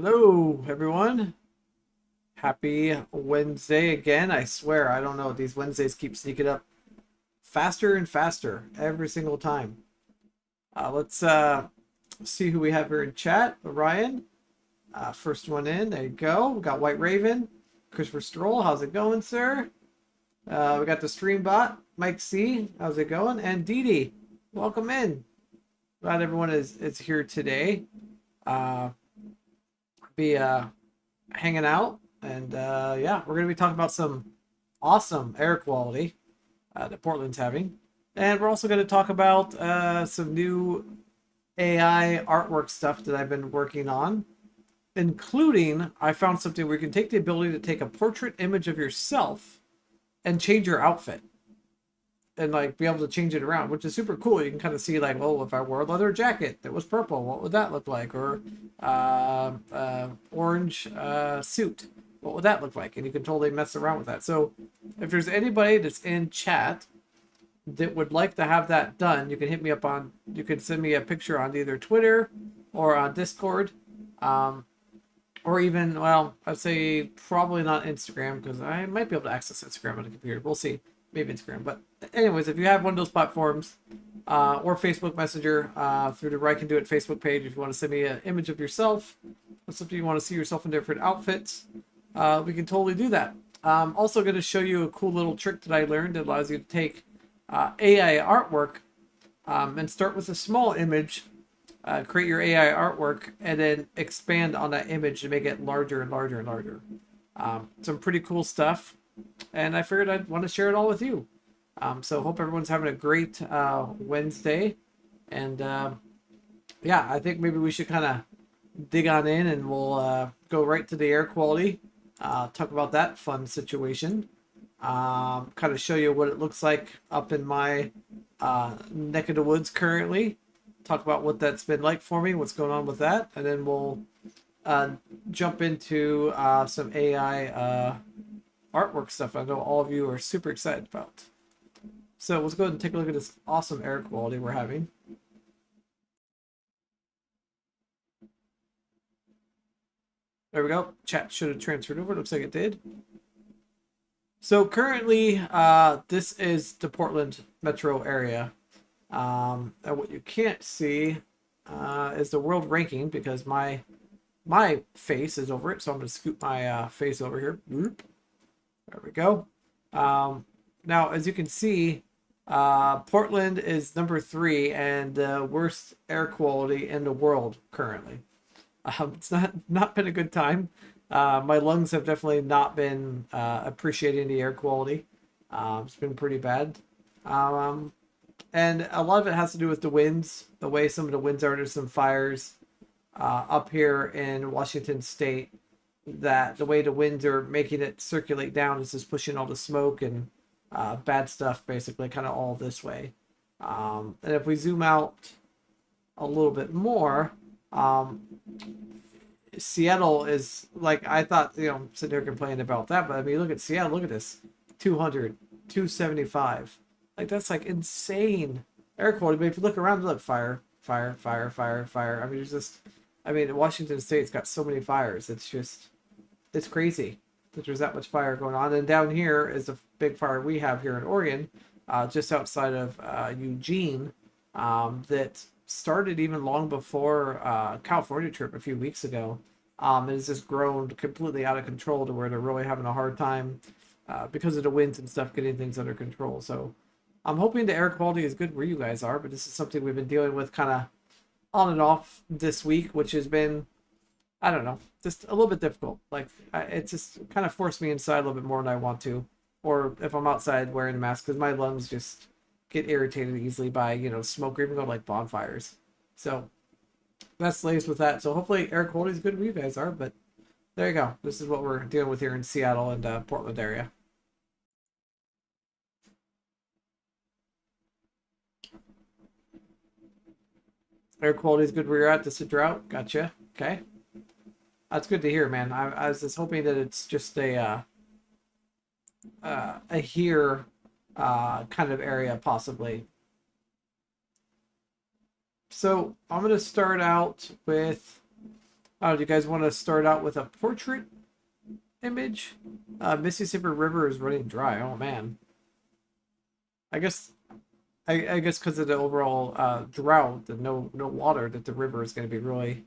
Hello, everyone. Happy Wednesday again. I swear, I don't know. These Wednesdays keep sneaking up faster and faster every single time. Let's see who we have here in chat. Ryan, first one in. There you go. We got White Raven. Christopher Stroll, how's it going, sir? We got the stream bot. Mike C, how's it going? And Dee Dee, welcome in. Glad everyone is here today. Be hanging out, and yeah, we're gonna be talking about some awesome air quality that Portland's having, and we're also going to talk about some new AI artwork stuff that I've been working on, including I found something where you can take the ability to take a portrait image of yourself and change your outfit and like be able to change it around, which is super cool. You can kind of see like, oh, if I wore a leather jacket that was purple, what would that look like? Or orange suit, what would that look like? And you can totally mess around with that. So if there's anybody that's in chat that would like to have that done, you can hit me up on, you can send me a picture on either Twitter or on Discord. Or even, well, I'd say probably not Instagram, because I might be able to access Instagram on the computer. We'll see. Maybe Instagram. But anyways, if you have one of those platforms, or Facebook Messenger, through the rycandoit Facebook page, if you want to send me an image of yourself, or something you want to see yourself in different outfits, we can totally do that. I'm also going to show you a cool little trick that I learned that allows you to take AI artwork and start with a small image, create your AI artwork, and then expand on that image to make it larger and larger and larger. Some pretty cool stuff, and I figured I'd want to share it all with you. So hope everyone's having a great Wednesday, and yeah, I think maybe we should kind of dig on in, and we'll go right to the air quality, talk about that fun situation, kind of show you what it looks like up in my neck of the woods currently, talk about what that's been like for me, what's going on with that, and then we'll jump into some AI artwork stuff I know all of you are super excited about. So let's go ahead and take a look at this awesome air quality we're having. There we go. Chat should have transferred over. Looks like it did. So currently, this is the Portland metro area. And what you can't see is the world ranking, because my face is over it. So I'm going to scoot my face over here. There we go. Now, as you can see, Portland is number 3 and the worst air quality in the world currently. It's not been a good time. My lungs have definitely not been appreciating the air quality. It's been pretty bad. And a lot of it has to do with the winds, the way some of the winds are. There's some fires up here in Washington State, that the way the winds are making it circulate down is just pushing all the smoke and bad stuff basically kind of all this way. And if we zoom out a little bit more, Seattle is like, I thought, I'm sitting here complaining about that, but I mean, look at Seattle, look at this, 200, 275. Like, that's like insane air quality. But if you look around, look, fire. I mean, there's just, I mean, Washington State's got so many fires. It's crazy that there's that much fire going on. And down here is a big fire we have here in Oregon, just outside of Eugene, that started even long before California trip a few weeks ago. It has just grown completely out of control to where they're really having a hard time because of the winds and stuff, getting things under control. So I'm hoping the air quality is good where you guys are, but this is something we've been dealing with kind of on and off this week, which has been, I don't know, just a little bit difficult. Like, it just kind of forced me inside a little bit more than I want to, or if I'm outside wearing a mask, because my lungs just get irritated easily by, smoke, or even go like bonfires. So that's lays with that. So hopefully air quality is good where you guys are, but there you go. This is what we're dealing with here in Seattle and Portland area. Air quality is good where you're at. This is a drought. Gotcha. Okay. That's good to hear, man. I was just hoping that it's just a here kind of area, possibly. So I'm going to start out with Oh, do you guys want to start out with a portrait image? Mississippi River is running dry. Oh man. I guess I guess because of the overall drought, the no water, that the river is going to be really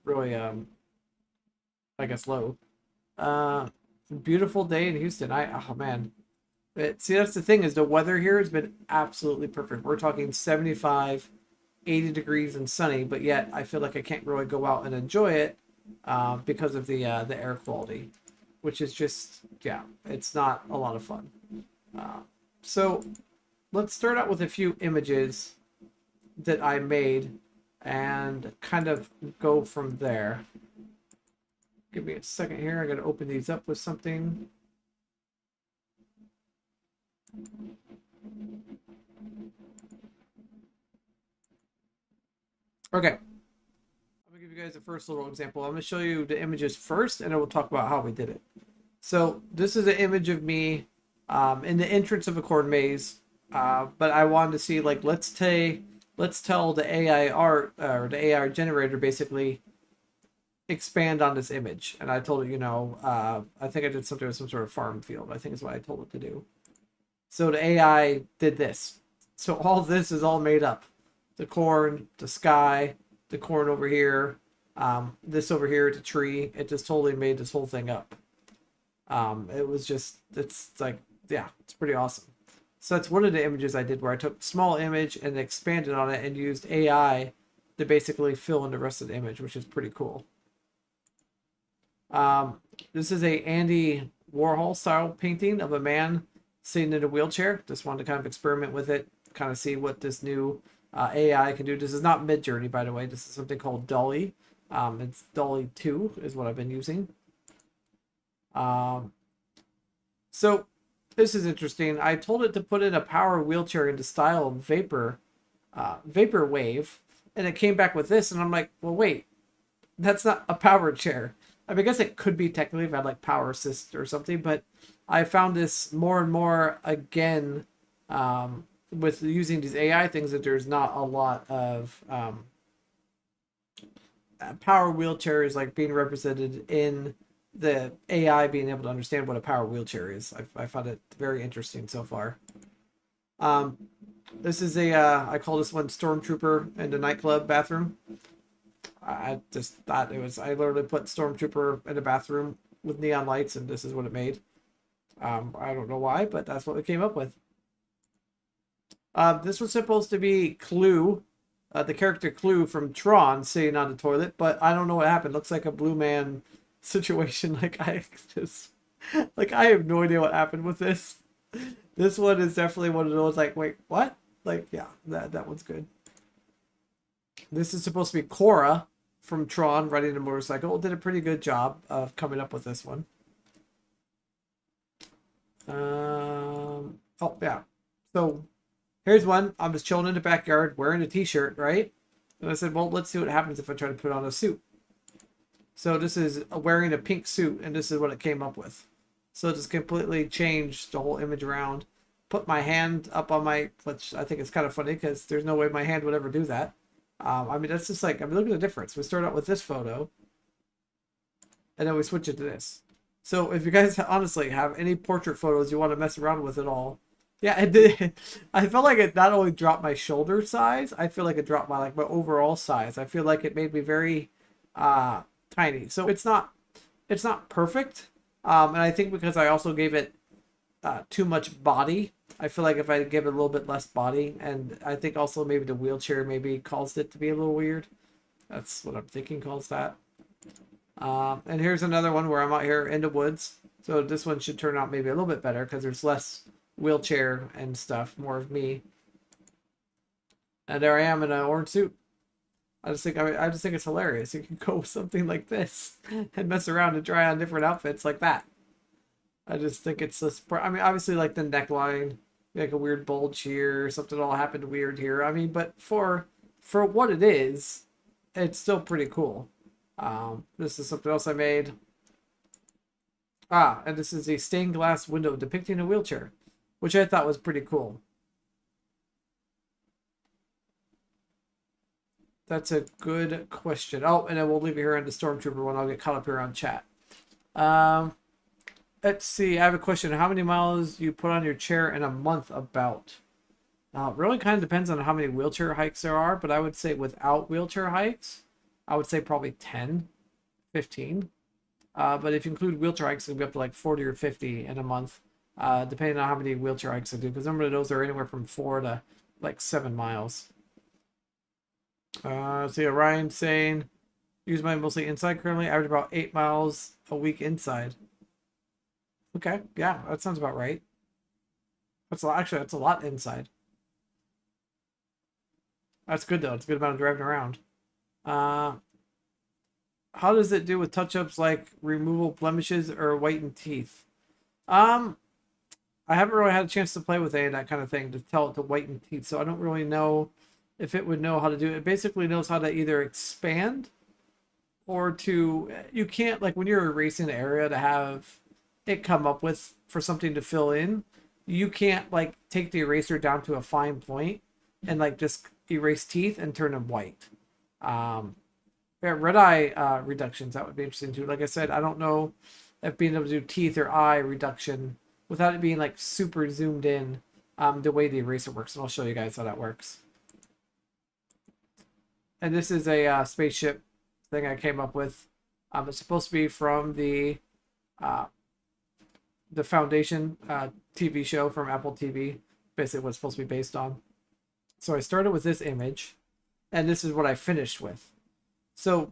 really I guess low. Uh, Beautiful day in Houston. Oh man. See, that's the thing, is the weather here has been absolutely perfect. We're talking 75, 80 degrees and sunny, but yet I feel like I can't really go out and enjoy it because of the air quality, which is just, yeah, it's not a lot of fun. So let's start out with a few images that I made and kind of go from there. Give me a second here. I got to open these up with something. Okay. I'm gonna give you guys the first little example. I'm gonna show you the images first, and then we'll talk about how we did it. So this is an image of me in the entrance of a corn maze, but I wanted to see, like, let's tell the AI art or the AI generator basically expand on this image. And I told it, I think I did something with some sort of farm field. I think is what I told it to do. So the AI did this. So all this is all made up. The corn, the sky, the corn over here, this over here, the tree. It just totally made this whole thing up. It's like, yeah, it's pretty awesome. So that's one of the images I did, where I took a small image and expanded on it and used AI to basically fill in the rest of the image, which is pretty cool. This is a Andy Warhol style painting of a man sitting in a wheelchair. Just wanted to kind of experiment with it, kind of see what this new AI can do. This is not Midjourney, by the way. This is something called Dolly. It's Dolly 2 is what I've been using. So this is interesting. I told it to put in a power wheelchair into style of vapor wave, and it came back with this, and I'm like, well, wait, that's not a power chair. I mean, I guess it could be technically if I had like power assist or something, but I found this more and more again with using these AI things, that there's not a lot of power wheelchairs like being represented in the AI being able to understand what a power wheelchair is. I found it very interesting so far. This is I call this one Stormtrooper in the nightclub bathroom. I just thought it was, I literally put Stormtrooper in a bathroom with neon lights, and this is what it made. I don't know why, but that's what we came up with. This was supposed to be Clue, the character Clue from Tron, sitting on the toilet, but I don't know what happened. Looks like a Blue Man situation. Like, I have no idea what happened with this. This one is definitely one of those, like, wait, what? Like, yeah, that one's good. This is supposed to be Cora from Tron riding a motorcycle. Did a pretty good job of coming up with this one. Oh, yeah. So here's one. I'm just chilling in the backyard wearing a t-shirt, right? And I said, well, let's see what happens if I try to put on a suit. So this is wearing a pink suit, and this is what it came up with. So just completely changed the whole image around. Put my hand up on my, which I think is kind of funny because there's no way my hand would ever do that. I mean, that's just like, I mean, look at the difference. We start out with this photo, and then we switch it to this. So if you guys honestly have any portrait photos you want to mess around with at all, yeah, it did. I felt like it not only dropped my shoulder size, I feel like it dropped my overall size. I feel like it made me very tiny. So it's not perfect. And I think because I also gave it too much body, I feel like if I give it a little bit less body, and I think also maybe the wheelchair maybe caused it to be a little weird. That's what I'm thinking caused that. And here's another one where I'm out here in the woods. So this one should turn out maybe a little bit better because there's less wheelchair and stuff, more of me. And there I am in an orange suit. I just think it's hilarious. You can go with something like this and mess around and try on different outfits like that. I just think it's just, I mean, obviously like the neckline, like a weird bulge here, something all happened weird here. I mean, but for what it is, it's still pretty cool. This is something else I made. And this is a stained glass window depicting a wheelchair, which I thought was pretty cool. That's a good question. Oh, and then we'll leave it here on the Stormtrooper one. I'll get caught up here on chat. Um, let's see. I have a question. How many miles you put on your chair in a month about? Really kind of depends on how many wheelchair hikes there are, but I would say without wheelchair hikes, I would say probably 10, 15. But if you include wheelchair hikes, it'll be up to like 40 or 50 in a month, depending on how many wheelchair hikes I do, because some of those are anywhere from 4 to like 7 miles. See, Ryan saying, use mine mostly inside currently, average about 8 miles a week inside. Okay, yeah, that sounds about right. That's a lot, actually, that's a lot inside. That's good though. It's a good amount of driving around. How does it do with touch-ups like removal blemishes or whitened teeth? I haven't really had a chance to play with any of that kind of thing to tell it to whiten teeth, so I don't really know if it would know how to do it. It basically knows how to either expand or to, you can't, like when you're erasing an area to have it come up with for something to fill in, you can't like take the eraser down to a fine point and like just erase teeth and turn them white. Yeah, red eye reductions, that would be interesting too. Like I said, I don't know if being able to do teeth or eye reduction without it being like super zoomed in, the way the eraser works, and I'll show you guys how that works. And this is a spaceship thing I came up with. It's supposed to be from the Foundation TV show from Apple TV, basically what it's supposed to be based on. So I started with this image, and this is what I finished with. So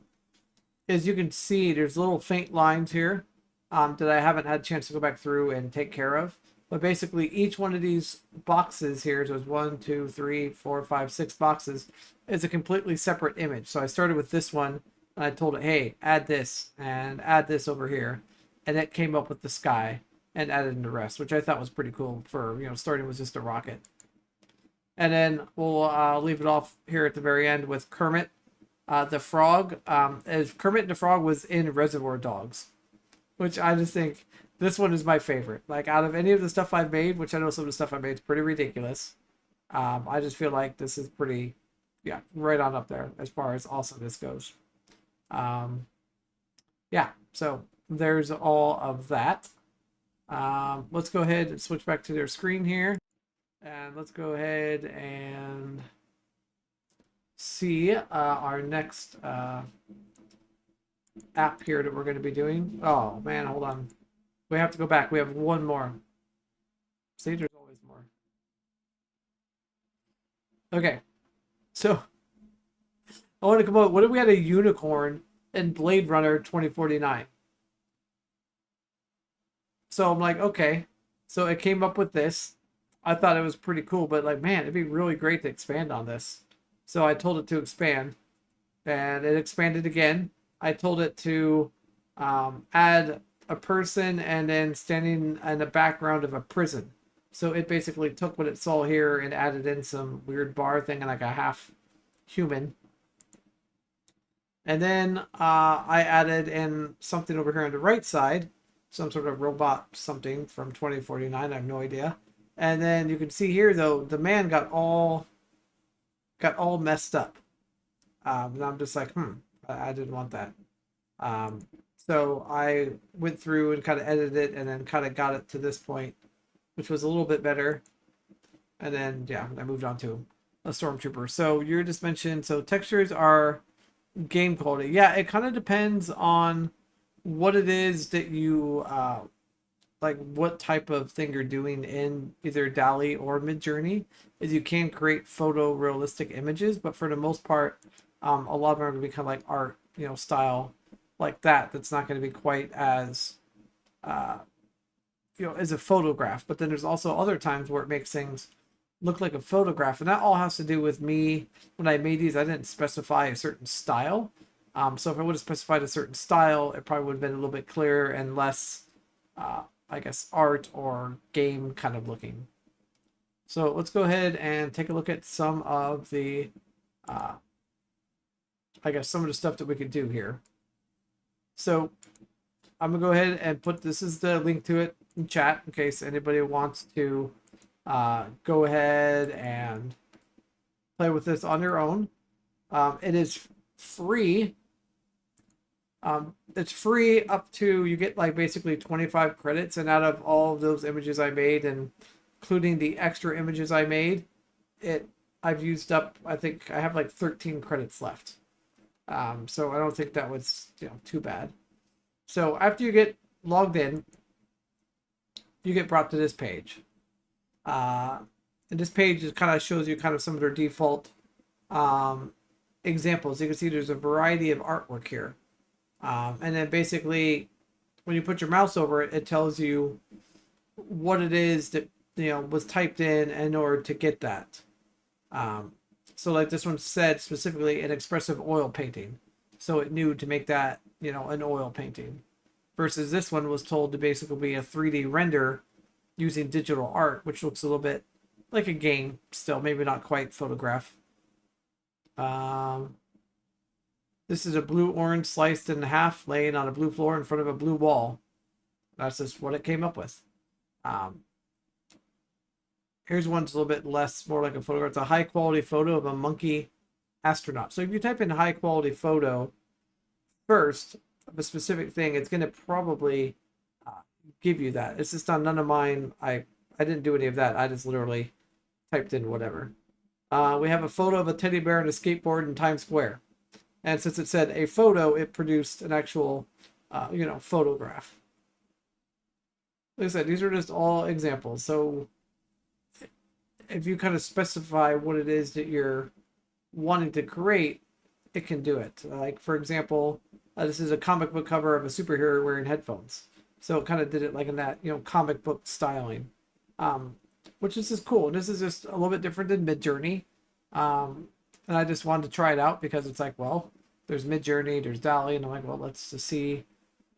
as you can see, there's little faint lines here that I haven't had a chance to go back through and take care of. But basically, each one of these boxes here, so there's 1, 2, 3, 4, 5, 6 boxes, is a completely separate image. So I started with this one, and I told it, hey, add this, and add this over here. And it came up with the sky and added in the rest, which I thought was pretty cool for, you know, starting with just a rocket. And then we'll leave it off here at the very end with Kermit the Frog. As Kermit the Frog was in Reservoir Dogs, which I just think this one is my favorite. Like out of any of the stuff I've made, which I know some of the stuff I made is pretty ridiculous, I just feel like this is pretty, yeah, right on up there as far as awesomeness goes. Yeah, so there's all of that. Let's go ahead and switch back to their screen here. And let's go ahead and see our next app here that we're going to be doing. Oh, man, hold on. We have to go back. We have one more. See, there's always more. Okay. So, I want to come up. What if we had a unicorn in Blade Runner 2049? So I'm like, okay. So it came up with this. I thought it was pretty cool, but like, man, it'd be really great to expand on this. So I told it to expand, and it expanded again. I told it to add a person and then standing in the background of a prison. So it basically took what it saw here and added in some weird bar thing and like a half human. And then I added in something over here on the right side, some sort of robot something from 2049. I have no idea. And then you can see here, though, the man got all messed up. And I'm just like, I didn't want that. So I went through and kind of edited it and then kind of got it to this point, which was a little bit better. And then, yeah, I moved on to a Stormtrooper. So you just mentioned, so textures are game quality. Yeah, it kind of depends on what it is that you like what type of thing you're doing in either DALL-E or Midjourney. Is you can create photorealistic images, but for the most part, a lot of them are going to be kind of like art, you know, style like that. That's not going to be quite as you know, as a photograph. But then there's also other times where it makes things look like a photograph, and that all has to do with me. When I made these, I didn't specify a certain style. So if I would have specified a certain style, it probably would have been a little bit clearer and less I guess art or game kind of looking. So let's go ahead and take a look at some of the I guess some of the stuff that we could do here. So I'm gonna go ahead and put, this is the link to it in chat in case anybody wants to go ahead and play with this on their own. It is free. It's free up to, you get like basically 25 credits, and out of all of those images I made, and including the extra images I made, it I've used up, I think I have like 13 credits left. So I don't think that was, too bad. So after you get logged in, you get brought to this page. Uh, and this page just kind of shows you kind of some of their default examples. You can see there's a variety of artwork here. And then basically, when you put your mouse over it, it tells you what it is that was typed in order to get that. So like this one said specifically an expressive oil painting, so it knew to make that an oil painting. Versus this one was told to basically be a 3D render using digital art, which looks a little bit like a game still, maybe not quite photograph. This is a blue orange sliced in half, laying on a blue floor in front of a blue wall. That's just what it came up with. Here's one that's a little bit less, more like a photograph. It's a high quality photo of a monkey astronaut. So if you type in high quality photo first of a specific thing, it's going to probably give you that. It's just on none of mine. I didn't do any of that. I just literally typed in whatever. We have a photo of a teddy bear and a skateboard in Times Square. And since it said a photo, it produced an actual, photograph. Like I said, these are just all examples. So if you kind of specify what it is that you're wanting to create, it can do it. Like, for example, this is a comic book cover of a superhero wearing headphones. So it kind of did it like in that, comic book styling, which is just cool. And this is just a little bit different than Midjourney. And I just wanted to try it out because it's like, well, there's Midjourney, there's DALL-E, and I'm like, well, let's see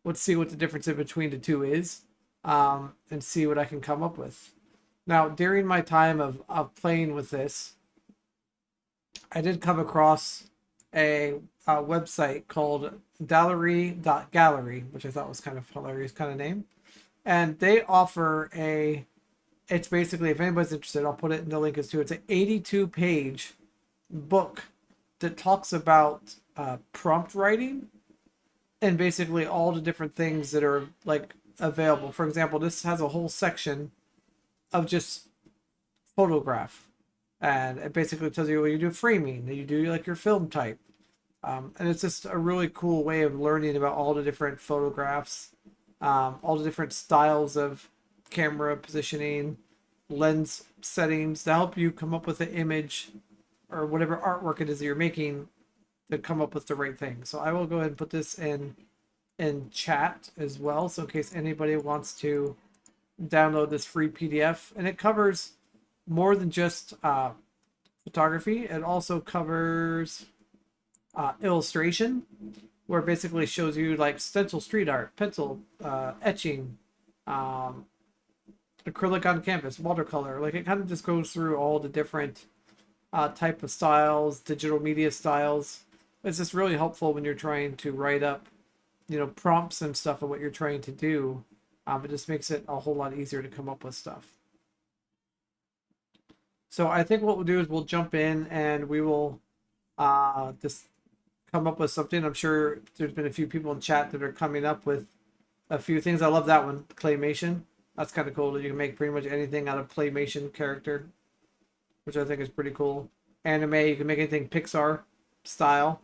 what the difference in between the two is, and see what I can come up with. Now, during my time of playing with this, I did come across a website called Gallery.gallery, which I thought was kind of hilarious kind of name. And they offer it's basically, if anybody's interested, I'll put it in the link as to, it's an 82-page book that talks about prompt writing and basically all the different things that are like available. For example, this has a whole section of just photograph, and it basically tells you what you do framing, you do like your film type, and it's just a really cool way of learning about all the different photographs, all the different styles of camera positioning, lens settings to help you come up with an image or whatever artwork it is that you're making to come up with the right thing. So I will go ahead and put this in chat as well, so in case anybody wants to download this free PDF. And it covers more than just photography. It also covers illustration, where it basically shows you like stencil street art, pencil, etching, acrylic on canvas, watercolor. Like, it kind of just goes through all the different type of styles, digital media styles. It's just really helpful when you're trying to write up, prompts and stuff of what you're trying to do. It just makes it a whole lot easier to come up with stuff. So I think what we'll do is we'll jump in and we will just come up with something. I'm sure there's been a few people in chat that are coming up with a few things. I love that one, claymation. That's kind of cool that you can make pretty much anything out of claymation character, which I think is pretty cool. Anime, you can make anything Pixar style,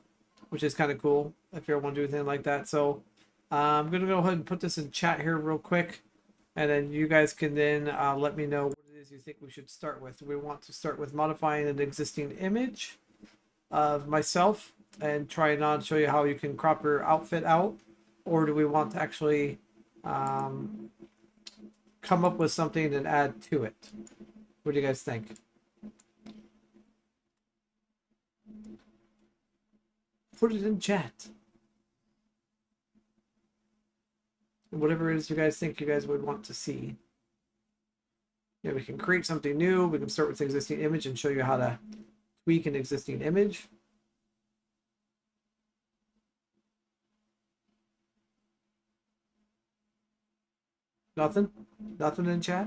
which is kind of cool if you ever want to do anything like that. So I'm going to go ahead and put this in chat here real quick, and then you guys can then let me know what it is you think we should start with. We want to start with modifying an existing image of myself and try not to show you how you can crop your outfit out, or do we want to actually come up with something and add to it? What do you guys think? Put it in chat. Whatever it is you guys think you guys would want to see. Yeah, we can create something new. We can start with the existing image and show you how to tweak an existing image. Nothing? Nothing in chat?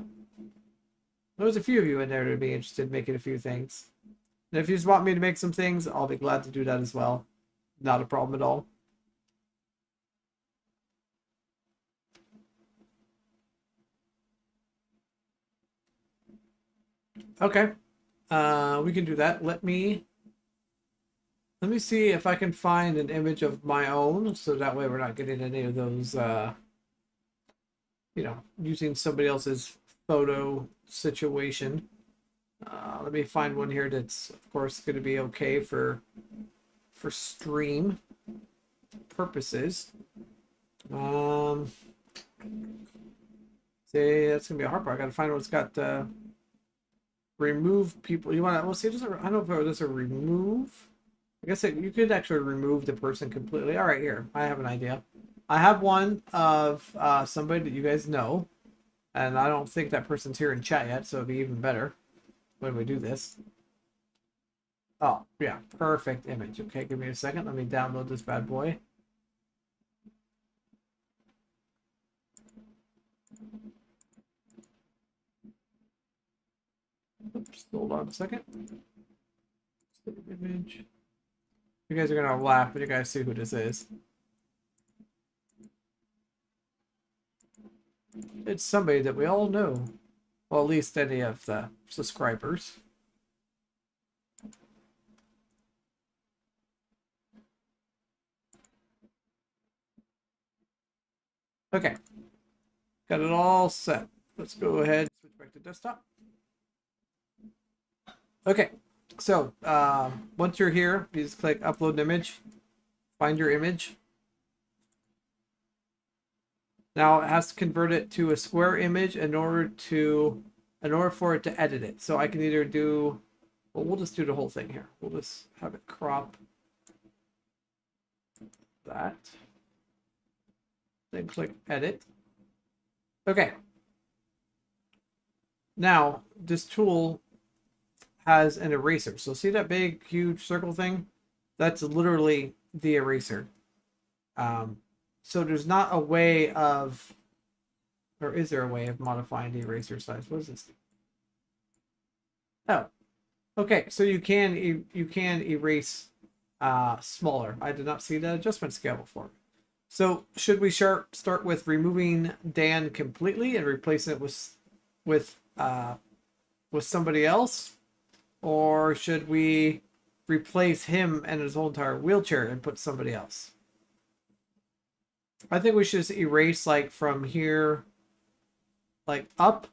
There's a few of you in there to be interested in making a few things. And if you just want me to make some things, I'll be glad to do that as well. Not a problem at all. Okay. We can do that. Let me see if I can find an image of my own, so that way we're not getting any of those you know, using somebody else's photo situation. Let me find one here that's of course going to be okay for stream purposes. See, that's gonna be a hard part. I gotta find one that's got remove people. You want to? Well, see, does it, I don't know if there's a remove. I guess you could actually remove the person completely. All right, here I have an idea. I have one of somebody that you guys know, and I don't think that person's here in chat yet, so it'd be even better when we do this. Oh, yeah, perfect image. Okay, give me a second. Let me download this bad boy. Oops, hold on a second. Image. You guys are gonna laugh when you guys see who this is. It's somebody that we all know. Well, at least any of the subscribers. Okay. Got it all set. Let's go ahead, switch back to desktop. Okay. So, once you're here, you just click upload an image. Find your image. Now it has to convert it to a square image in order for it to edit it. So I can either do, well, we'll just do the whole thing here. We'll just have it crop that. Then click edit. Okay. Now this tool has an eraser. So see that big, huge circle thing? That's literally the eraser. So there's not a way of, or is there a way of modifying the eraser size? What is this? Oh, okay. So you can erase smaller. I did not see the adjustment scale before. So should we start with removing Dan completely and replace it with somebody else, or should we replace him and his whole entire wheelchair and put somebody else? I think we should just erase like from here, like up,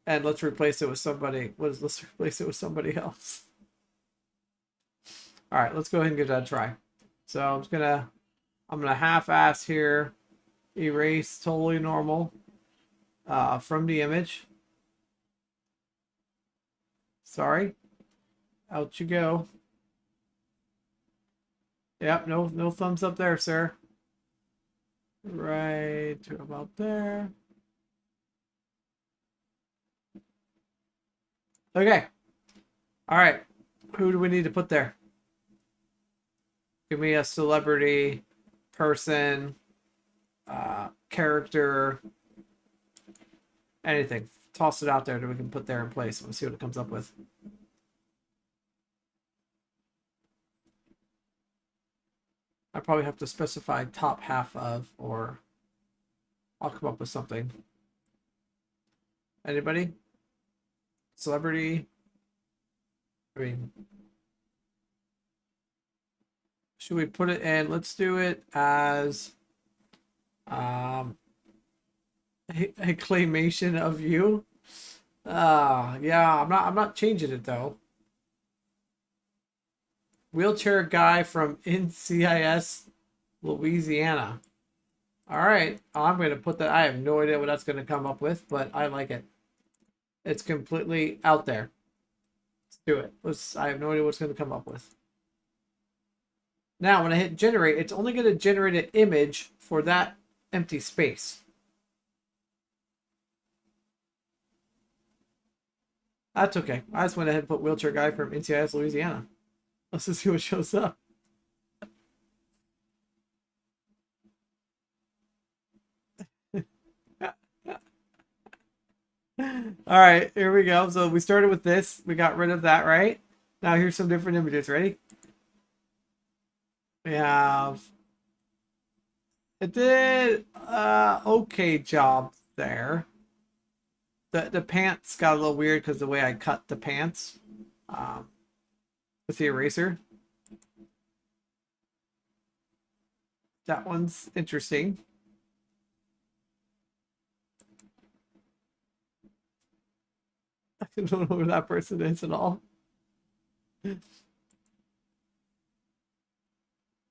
and let's replace it with somebody. Let's replace it with somebody else. All right, let's go ahead and give that a try. So I'm gonna half-ass here, erase totally normal from the image. Sorry, out you go. Yep, no thumbs up there, sir. Right to about there. Okay. All right. Who do we need to put there? Give me a celebrity, person, character, anything. Toss it out there that we can put there in place. We'll see what it comes up with. I probably have to specify top half of, or I'll come up with something. Anybody? Celebrity? I mean, should we put it in? Let's do it as a claymation of you. Yeah, I'm not changing it though. Wheelchair guy from NCIS, Louisiana. All right, I'm going to put that. I have no idea what that's going to come up with, but I like it. It's completely out there. Let's do it. I have no idea what's going to come up with. Now, when I hit generate, it's only going to generate an image for that empty space. That's okay. I just went ahead and put wheelchair guy from NCIS, Louisiana. Let's just see what shows up. All right, here we go. So we started with this. We got rid of that, right? Now here's some different images. Ready? We have. It did okay job there. The pants got a little weird because the way I cut the pants with the eraser. That one's interesting. I don't know who that person is at all.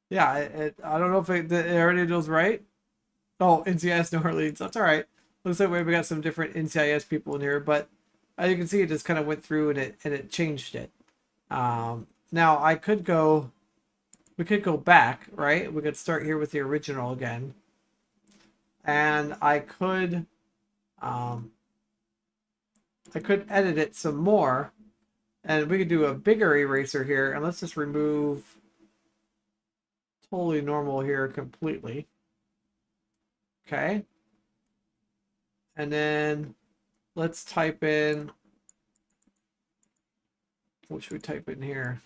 Yeah, I don't know if it already knows right. Oh, NCIS New Orleans. That's all right. Looks like we got some different NCIS people in here, but as you can see, it just kind of went through and it changed it. Now we could go back, right? We could start here with the original again, and I could edit it some more, and we could do a bigger eraser here, and let's just remove totally normal here completely. Okay. And then let's type in, what should we type in here?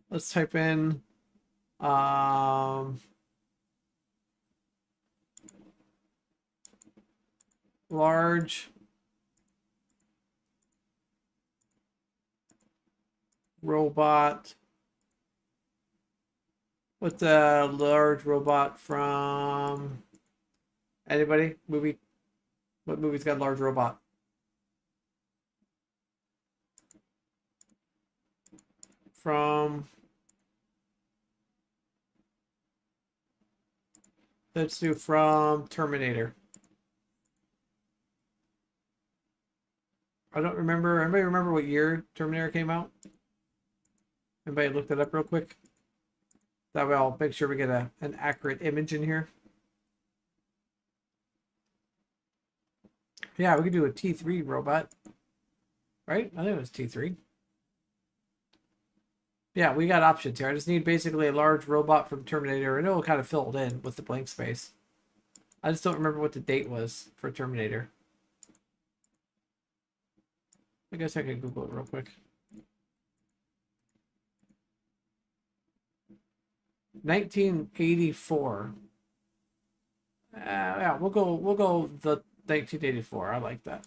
Let's type in large robot. What's a large robot from anybody? Movie? What movie's got a large robot? From, let's do from Terminator. I don't remember. Anybody remember what year Terminator came out? Anybody looked it up real quick? That way I'll make sure we get an accurate image in here. Yeah, we could do a T3 robot. Right? I think it was T3. Yeah, we got options here. I just need basically a large robot from Terminator, and it'll kind of fill it in with the blank space. I just don't remember what the date was for Terminator. I guess I could Google it real quick. 1984. Yeah, we'll go the 1984. I like that.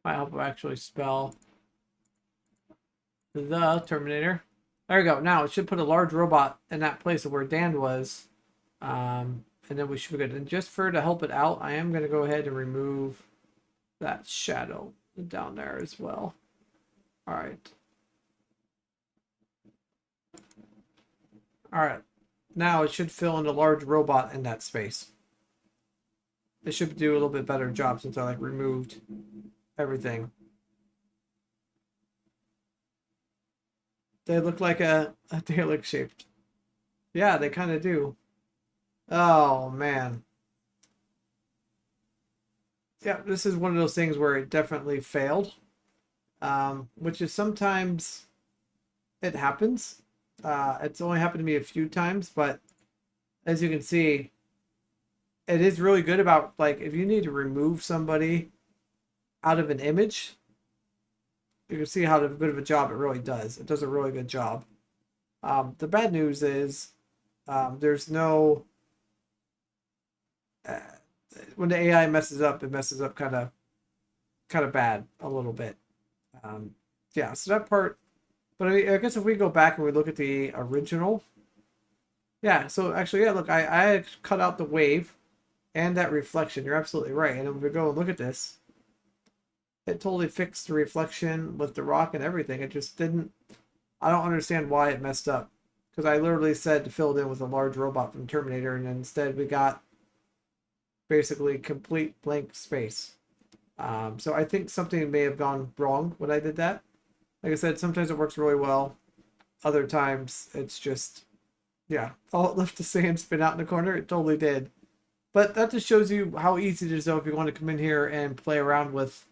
Might help actually spell the Terminator. There we go. Now it should put a large robot in that place of where Dan was. And then we should be good. And just to help it out, I am going to go ahead and remove that shadow down there as well. All right. All right. Now it should fill in a large robot in that space. It should do a little bit better job since I removed everything. They look like a Dalek shaped. Yeah, they kind of do. Oh, man. Yeah, this is one of those things where it definitely failed. Which is sometimes it happens. It's only happened to me a few times, but as you can see, it is really good about, if you need to remove somebody out of an image, you can see how good of a job it really does. It does a really good job. The bad news is there's no... when the AI messes up, it messes up kind of bad a little bit. Yeah, so that part. But I guess if we go back and we look at the original, yeah. So actually, yeah. Look, I cut out the wave and that reflection. You're absolutely right. And if we go and look at this, it totally fixed the reflection with the rock and everything. It just didn't. I don't understand why it messed up, because I literally said to fill it in with a large robot from Terminator, and instead we got basically complete blank space. So I think something may have gone wrong when I did that. Like I said, sometimes it works really well. Other times it's just, yeah, all it left to say and spin out in the corner. It totally did. But that just shows you how easy it is, though, if you want to come in here and play around with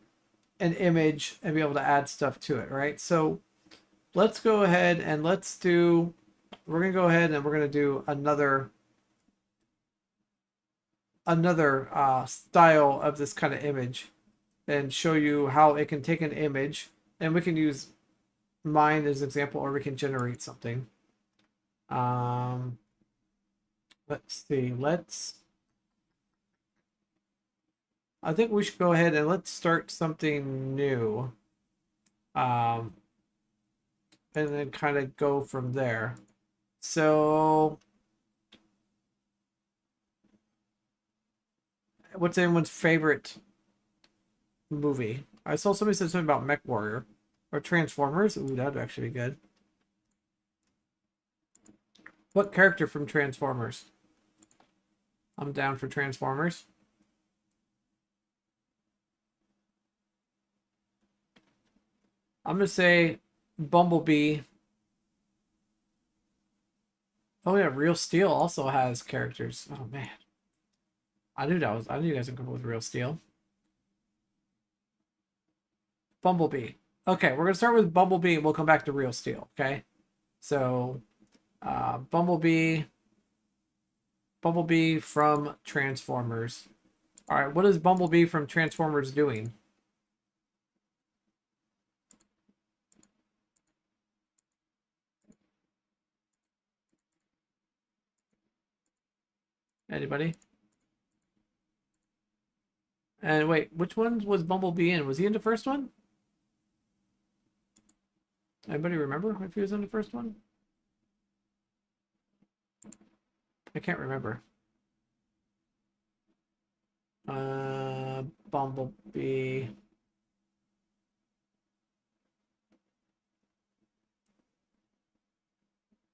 an image and be able to add stuff to it, right? So let's go ahead and let's do we're gonna go ahead and we're gonna do another style of this kind of image and show you how it can take an image, and we can use mine as an example, or we can generate something. Let's see. I think we should go ahead and let's start something new. And then kind of go from there. So, what's anyone's favorite movie? I saw somebody said something about Mech Warrior or Transformers. Ooh, that'd actually be good. What character from Transformers? I'm down for Transformers. I'm gonna say Bumblebee. Oh yeah, Real Steel also has characters. Oh man, I knew you guys would come up with Real Steel. Bumblebee. Okay, we're gonna start with Bumblebee, and we'll come back to Real Steel. Okay, so Bumblebee from Transformers. All right, what is Bumblebee from Transformers doing? Anybody? And wait, which one was Bumblebee in? Was he in the first one? Anybody remember if he was in the first one? I can't remember. Bumblebee.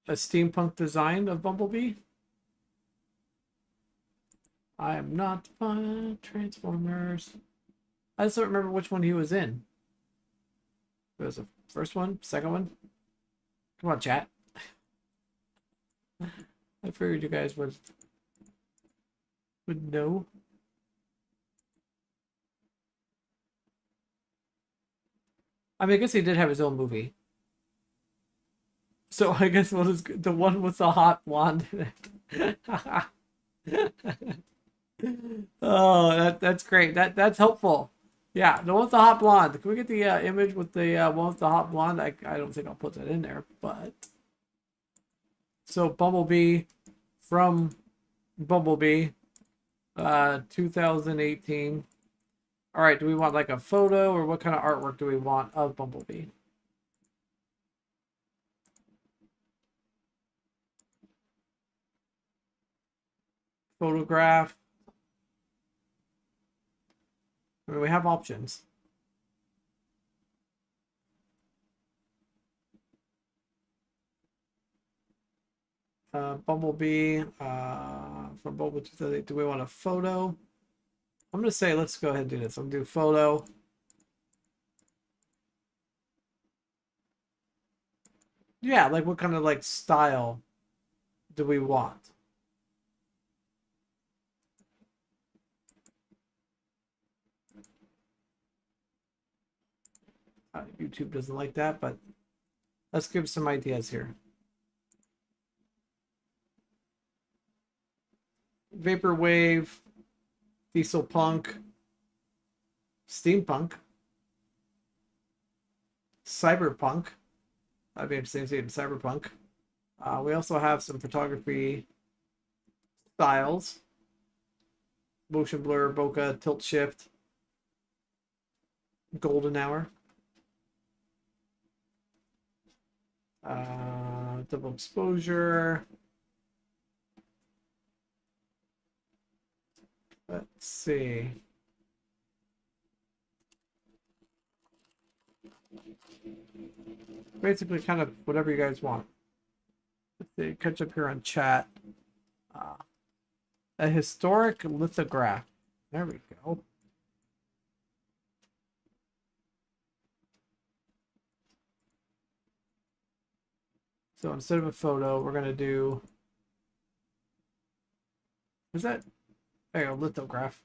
A steampunk design of Bumblebee? I am not fun. Transformers. I just don't remember which one he was in. It was the first one? Second one? Come on, chat. I figured you guys would know. I mean, I guess he did have his own movie. So I guess what is the one with the hot blonde in it? Oh, that's great. That's helpful. Yeah, the one with the hot blonde. Can we get the image with the one with the hot blonde? I don't think I'll put that in there, but so Bumblebee from Bumblebee, 2018. All right, do we want like a photo, or what kind of artwork do we want of Bumblebee? Photograph. I mean, we have options. Bumblebee from Bumblebee 2008. Do we want a photo? I'm gonna say let's go ahead and do this. I'm gonna do photo. Yeah, like what kind of like style do we want? YouTube doesn't like that, but let's give some ideas here. Vaporwave, diesel punk, steampunk, cyberpunk. I'd be interested in seeing cyberpunk. We also have some photography styles: motion blur, bokeh, tilt shift, golden hour, double exposure. Let's see. Basically, kind of whatever you guys want. Let's see, catch up here on chat. A historic lithograph. There we go. So instead of a photo, we're gonna do. Is that? There you go, lithograph.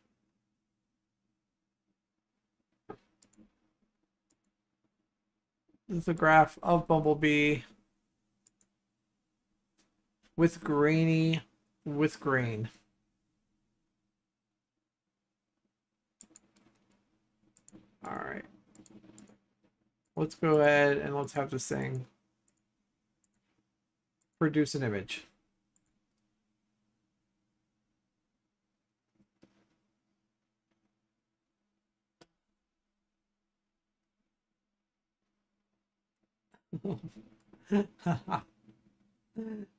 This is a graph of Bumblebee. with grainy, with grain. All right. Let's go ahead and let's have this thing produce an image.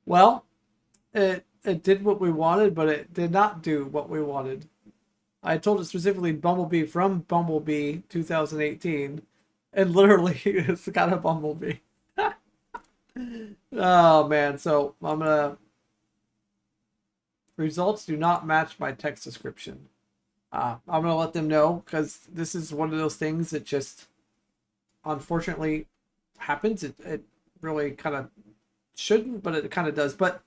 Well, it did what we wanted, but it did not do what we wanted. I told it specifically Bumblebee from Bumblebee 2018, and literally it's got a Bumblebee. Oh man, so I'm gonna results do not match my text description. I'm gonna let them know because this is one of those things that just unfortunately happens. It really kind of shouldn't, but it kind of does. But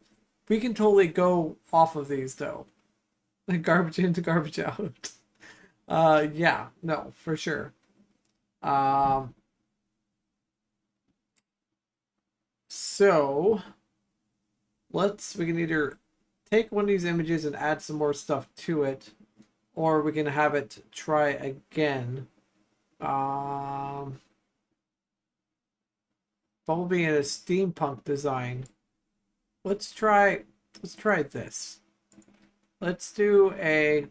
we can totally go off of these though. Garbage in to garbage out. Yeah, no, for sure. So we can either take one of these images and add some more stuff to it, or we can have it try again. Bumblebee in a steampunk design. Let's try this. Let's do a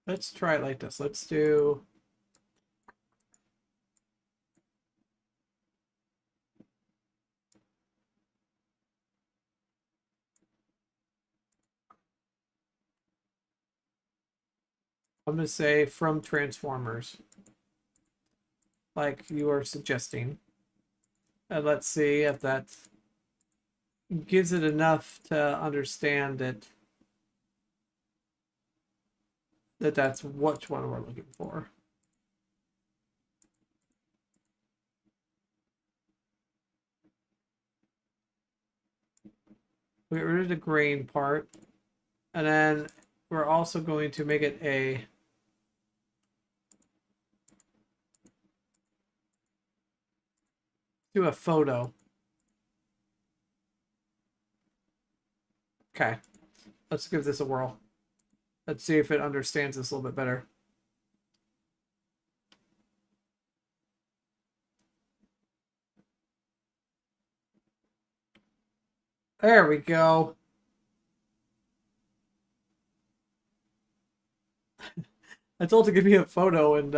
let's try it like this. Let's do I'm gonna say from Transformers, like you are suggesting. And let's see if that gives it enough to understand that's which one we're looking for. We get rid of the grain part, and then we're also going to make it a do a photo. Okay, let's give this a whirl. Let's see if it understands this a little bit better. There we go. I told it to give me a photo, and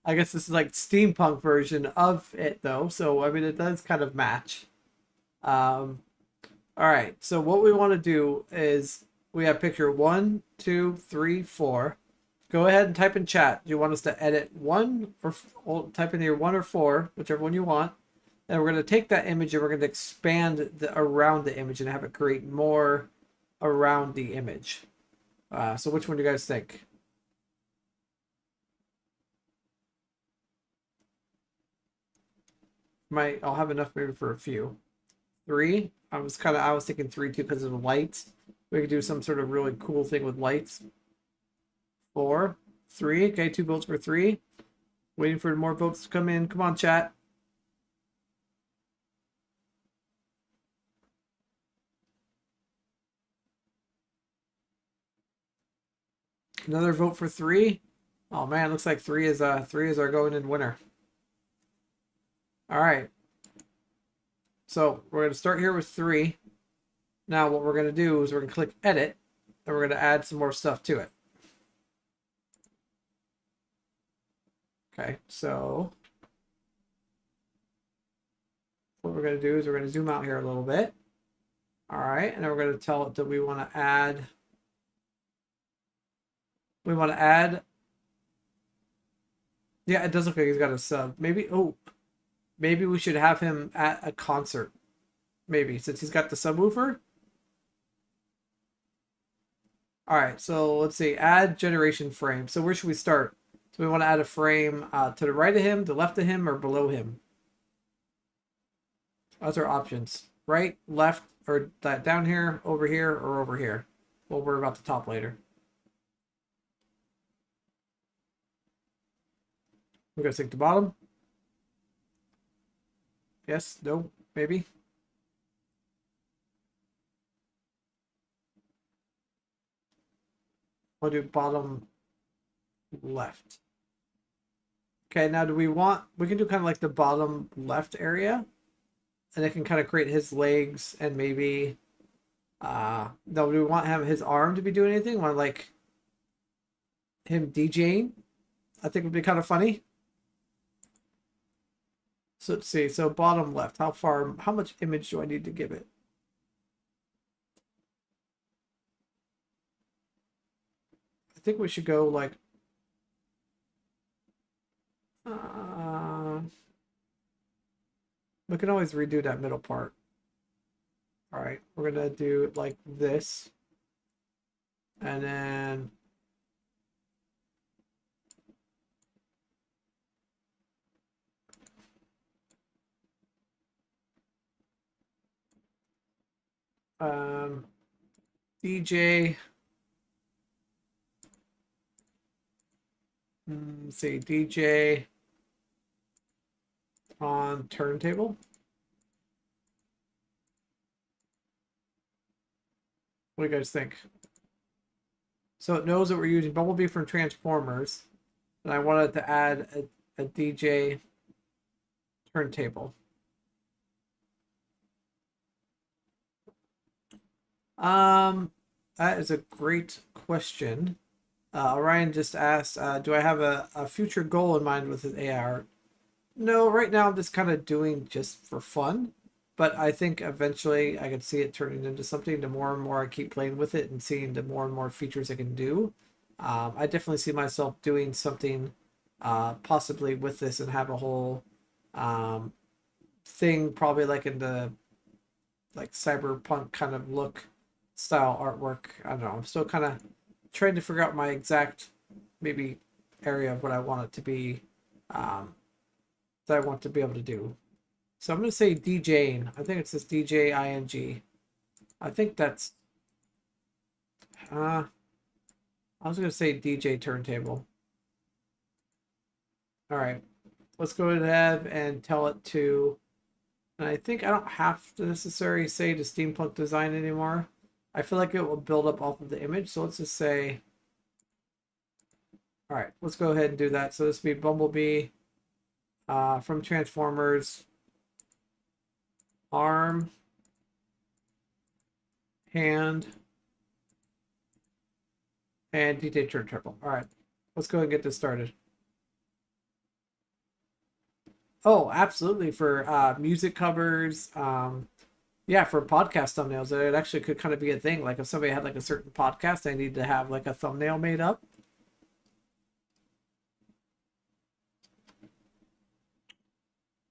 I guess this is like steampunk version of it, though. So I mean, it does kind of match. All right. So what we want to do is we have picture 1, 2, 3, 4. Go ahead and type in chat. Do you want us to edit 1 or type in here 1 or 4, whichever one you want. And we're going to take that image and we're going to expand around the image and have it create more around the image. So which one do you guys think? I'll have enough maybe for a few. 3. I was thinking 3 too because of the lights. We could do some sort of really cool thing with lights. 4, 3. Okay, 2 votes for 3. Waiting for more votes to come in. Come on, chat. Another vote for 3. Oh man, looks like 3 is our going in winner. All right. So we're going to start here with 3. Now what we're going to do is we're going to click edit and we're going to add some more stuff to it. Okay, so what we're going to do is we're going to zoom out here a little bit. All right, and then we're going to tell it that we want to add yeah, it does look like he's got a sub. Maybe we should have him at a concert. Maybe, since he's got the subwoofer. All right, so let's see. Add generation frame. So where should we start? So we want to add a frame to the right of him, the left of him, or below him. Those are options. Right, left, or down here, over here, or over here. We'll worry about the top later. We're gonna sync the bottom. Yes, no, maybe. We'll do bottom left. Okay, now do we want, we can do kind of like the bottom left area, and it can kind of create his legs and maybe, no, do we want him, his arm to be doing anything? Want like him DJing? I think would be kind of funny. So let's see, so bottom left, how much image do I need to give it? I think we should go like, we can always redo that middle part. All right, we're gonna do it like this. And then DJ, let's see, DJ on turntable. What do you guys think? So it knows that we're using Bumblebee from Transformers, and I wanted to add a DJ turntable. That is a great question. Orion just asked, do I have a future goal in mind with his AI art? No, right now I'm just kind of doing just for fun. But I think eventually I could see it turning into something. The more and more I keep playing with it and seeing the more and more features it can do, I definitely see myself doing something possibly with this and have a whole thing, probably like in the like cyberpunk kind of look style artwork. I don't know. I'm still kind of trying to figure out my exact maybe area of what I want it to be, that I want to be able to do. So I'm going to say DJing. I think it's this DJing. I think that's, I was going to say DJ turntable. All right, let's go ahead and tell it to, and I think I don't have to necessarily say to steampunk design anymore. I feel like it will build up off of the image. So let's just say, all right, let's go ahead and do that. So this would be Bumblebee from Transformers. Arm, hand, and DJ turntable. All right, let's go ahead and get this started. Oh, absolutely, for music covers. Yeah, for podcast thumbnails, it actually could kind of be a thing. Like if somebody had like a certain podcast, they need to have like a thumbnail made up.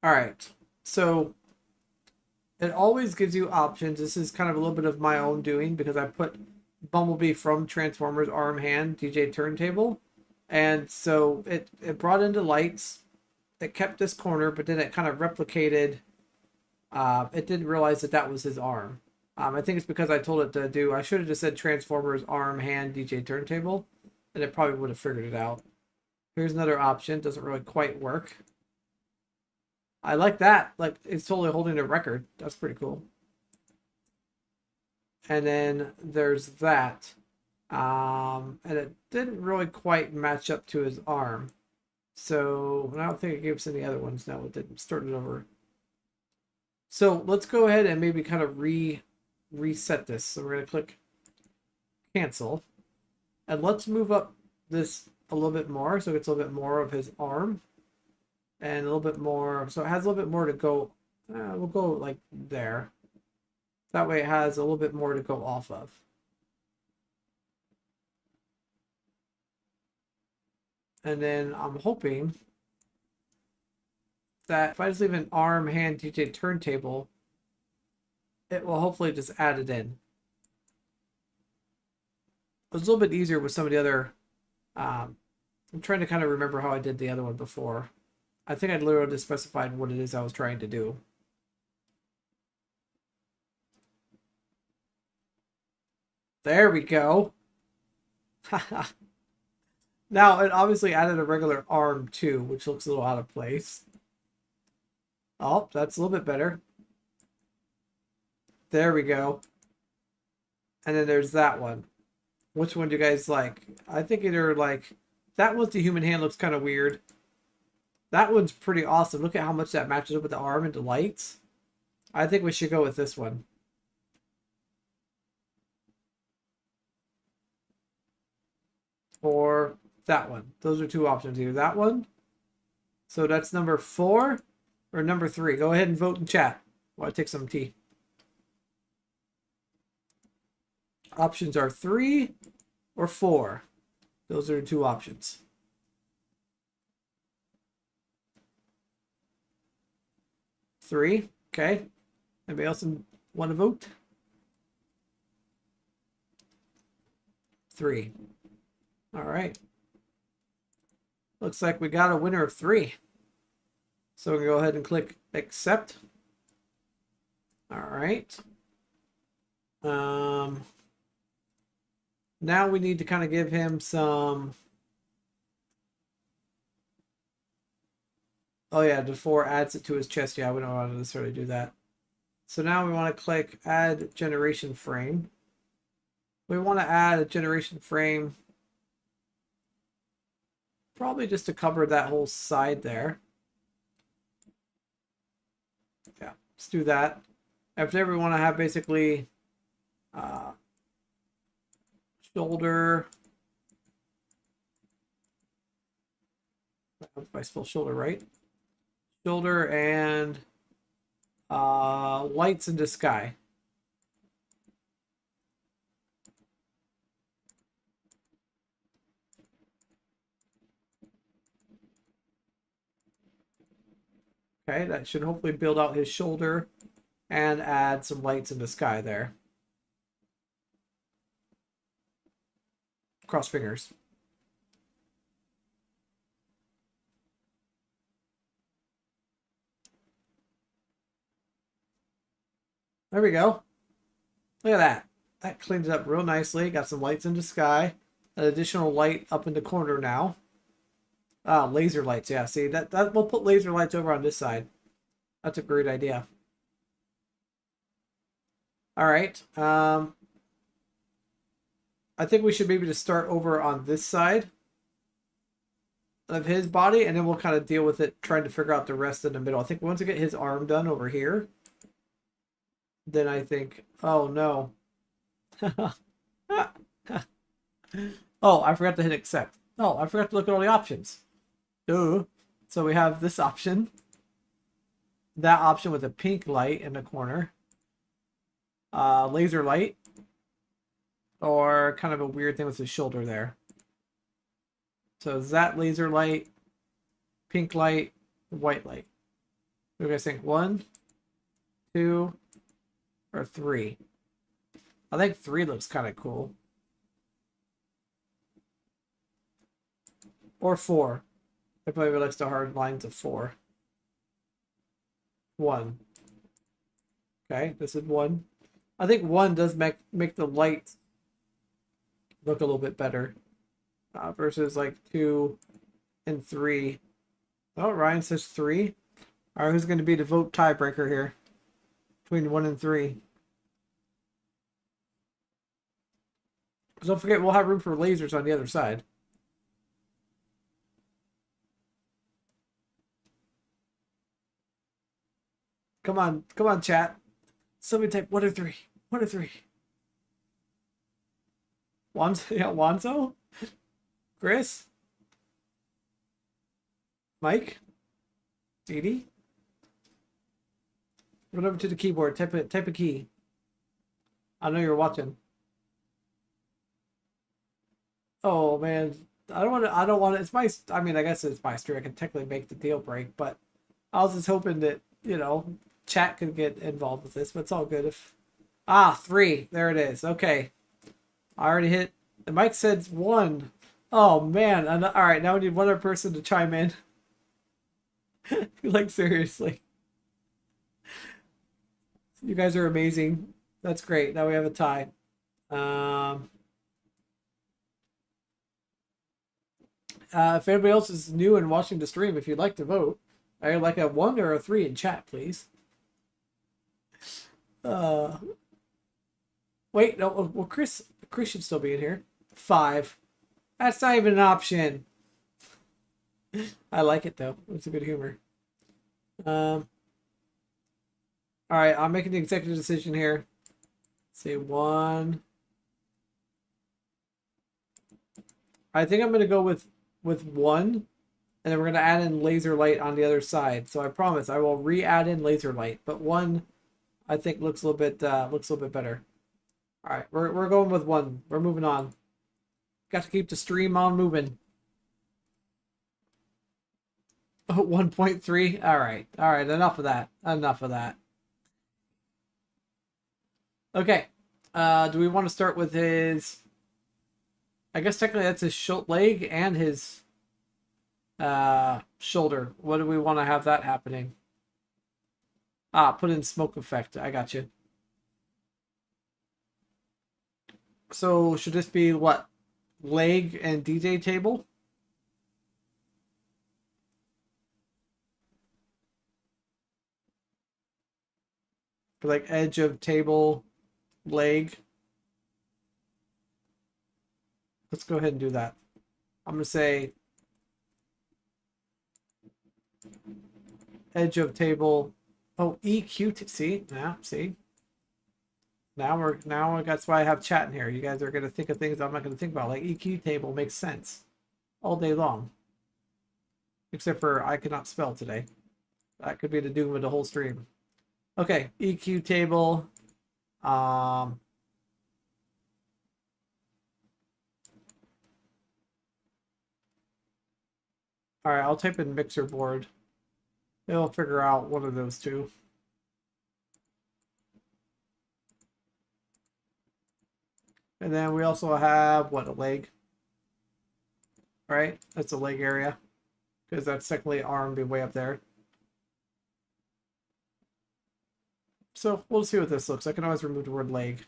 All right, so it always gives you options. This is kind of a little bit of my own doing because I put Bumblebee from Transformers arm hand DJ turntable. And so it brought into lights. It kept this corner, but then it kind of replicated. It didn't realize that that was his arm. I think it's because I told it to do, I should have just said Transformers arm hand DJ turntable, and it probably would have figured it out. Here's another option. Doesn't really quite work. I like that. Like, it's totally holding a record. That's pretty cool. And then there's that. And it didn't really quite match up to his arm. So I don't think it gave us any other ones. No, it didn't. Start it over. So let's go ahead and maybe kind of reset this. So we're going to click cancel. And let's move up this a little bit more. So it's a little bit more of his arm. And a little bit more. So it has a little bit more to go. We'll go like there. That way it has a little bit more to go off of. And then I'm hoping that if I just leave an arm, hand, DJ turntable, it will hopefully just add it in. It was a little bit easier with some of the other. I'm trying to kind of remember how I did the other one before. I think I literally just specified what it is I was trying to do. There we go. Now, it obviously added a regular arm too, which looks a little out of place. Oh, that's a little bit better. There we go. And then there's that one. Which one do you guys like? I think either like that one's the human hand looks kind of weird. That one's pretty awesome. Look at how much that matches up with the arm and the lights. I think we should go with this one. Or that one. Those are two options. Either that one. So that's number 4 or number 3. Go ahead and vote in chat while I take some tea. Options are 3 or 4. Those are the two options. Three. Okay. Anybody else want to vote? 3. All right. Looks like we got a winner of 3. So we can go ahead and click accept. All right. Now we need to kind of give him some. Oh yeah, the 4 adds it to his chest. Yeah, we don't want to necessarily do that. So now we want to click add generation frame. We want to add a generation frame. Probably just to cover that whole side there. Yeah, let's do that. After we want to have basically shoulder. If I spell shoulder right. Shoulder and lights in the sky. Okay, that should hopefully build out his shoulder and add some lights in the sky there. Cross fingers. There we go. Look at that. That cleans it up real nicely. Got some lights in the sky. An additional light up in the corner now. Laser lights. Yeah, see, that we'll put laser lights over on this side. That's a great idea. All right. I think we should maybe just start over on this side of his body, and then we'll kind of deal with it, trying to figure out the rest in the middle. I think once we get his arm done over here, then I think, oh no. Oh, I forgot to hit accept. Oh, I forgot to look at all the options. Duh. So we have this option. That option with a pink light in the corner. Laser light. Or kind of a weird thing with the shoulder there. So is that laser light, pink light, white light? What do you guys think? 1, 2, or 3? I think 3 looks kind of cool. Or 4. Everybody likes the hard lines of 4. 1. Okay, this is 1. I think 1 does make the light look a little bit better versus like 2 and 3. Oh, Ryan says 3. All right, who's going to be the vote tiebreaker here between 1 and 3? Don't forget, we'll have room for lasers on the other side. Come on, chat. Somebody type 1 or 3. 1 or 3. Wanzo? Yeah, Wanzo? Chris? Mike? Dee? Run over to the keyboard. Type a key. I know you're watching. Oh man, I don't want to. It's my. I mean, I guess it's my story. I can technically make the deal break, but I was just hoping that chat could get involved with this. But it's all good. If 3, there it is. Okay, I already hit. The mic said 1. Oh man. All right, now we need one other person to chime in. Like seriously, you guys are amazing. That's great. Now we have a tie. If anybody else is new and watching the stream, if you'd like to vote, I'd like a 1 or a 3 in chat, please. Wait, no. Well, Chris should still be in here. 5. That's not even an option. I like it though. It's a good humor. All right, I'm making the executive decision here. Say 1. I think I'm gonna go with 1, and then we're gonna add in laser light on the other side. So I promise I will re-add in laser light, but 1 I think looks a little bit better. All right, we're going with 1. We're moving on. Got to keep the stream on moving. Oh, 1.3. All right. Enough of that. Okay. Do we want to start with his? I guess technically that's his leg and his shoulder. What do we want to have that happening? Put in smoke effect. I got you. So should this be what? Leg and DJ table? For like edge of table, leg. Let's go ahead and do that. I'm going to say edge of table. Oh, EQ. See? Yeah, see? Now that's why I have chat in here. You guys are going to think of things I'm not going to think about. Like EQ table makes sense all day long. Except for I cannot spell today. That could be the doom of the whole stream. Okay, EQ table. All right, I'll type in mixer board. It'll figure out one of those two. And then we also have, what, a leg. Right? That's a leg area. Because that's technically arm be way up there. So we'll see what this looks like. I can always remove the word leg.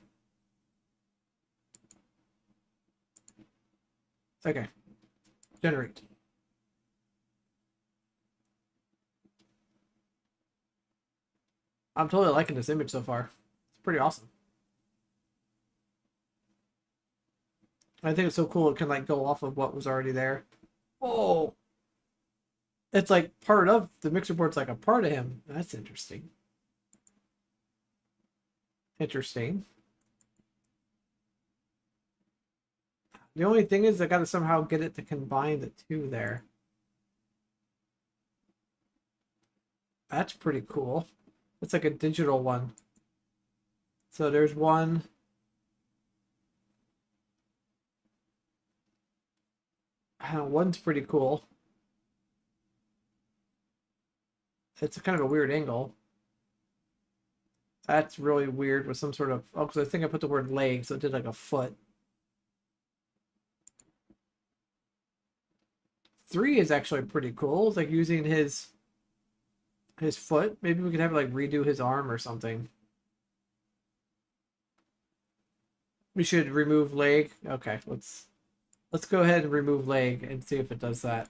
Okay. Generate. I'm totally liking this image so far. It's pretty awesome. I think it's so cool it can like go off of what was already there. Oh! It's like part of the mixer board's like a part of him. That's interesting. Interesting. The only thing is I gotta somehow get it to combine the two there. That's pretty cool. It's like a digital one. So there's one. One's pretty cool. It's a kind of a weird angle. That's really weird with some sort of... Oh, because I think I put the word leg, so it did like a foot. 3 is actually pretty cool. It's like using his foot. Maybe we could have like redo his arm or something. We should remove leg. Okay, let's go ahead and remove leg and see if it does that.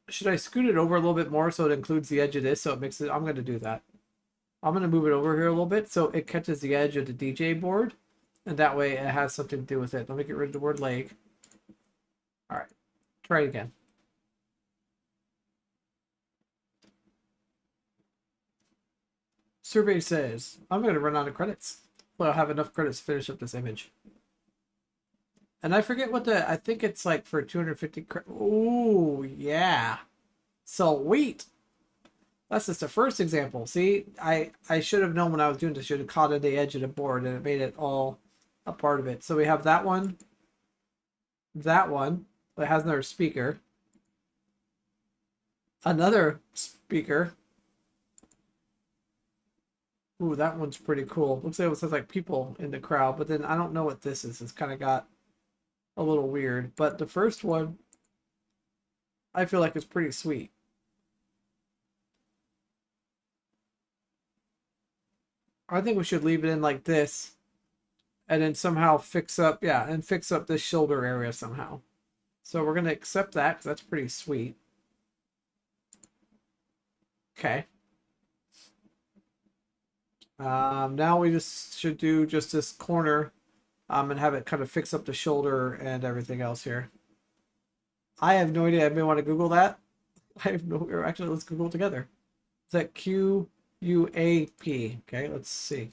Should I scoot it over a little bit more so it includes the edge of this so it makes it... I'm going to do that. I'm going to move it over here a little bit so it catches the edge of the DJ board. And that way it has something to do with it. Let me get rid of the word leg. All right. Try it again. Survey says, I'm going to run out of credits. Well, I'll have enough credits to finish up this image. And I forget what I think it's like for 250 credits. Ooh, yeah. Sweet. That's just the first example. See, I should have known when I was doing this. I should have caught at the edge of the board and it made it all a part of it. So we have that one. That one. It has another speaker. Another speaker. Ooh, that one's pretty cool. Looks like it says like people in the crowd, but then I don't know what this is. It's kind of got a little weird. But the first one, I feel like it's pretty sweet. I think we should leave it in like this. and then somehow fix up, yeah, and fix up this shoulder area somehow. So we're going to accept that because that's pretty sweet. Okay. Now we just should do just this corner and have it kind of fix up the shoulder and everything else here. I have no idea. I may want to Google that. I have no, or actually, let's Google it together. Is that QUAP? Okay, let's see.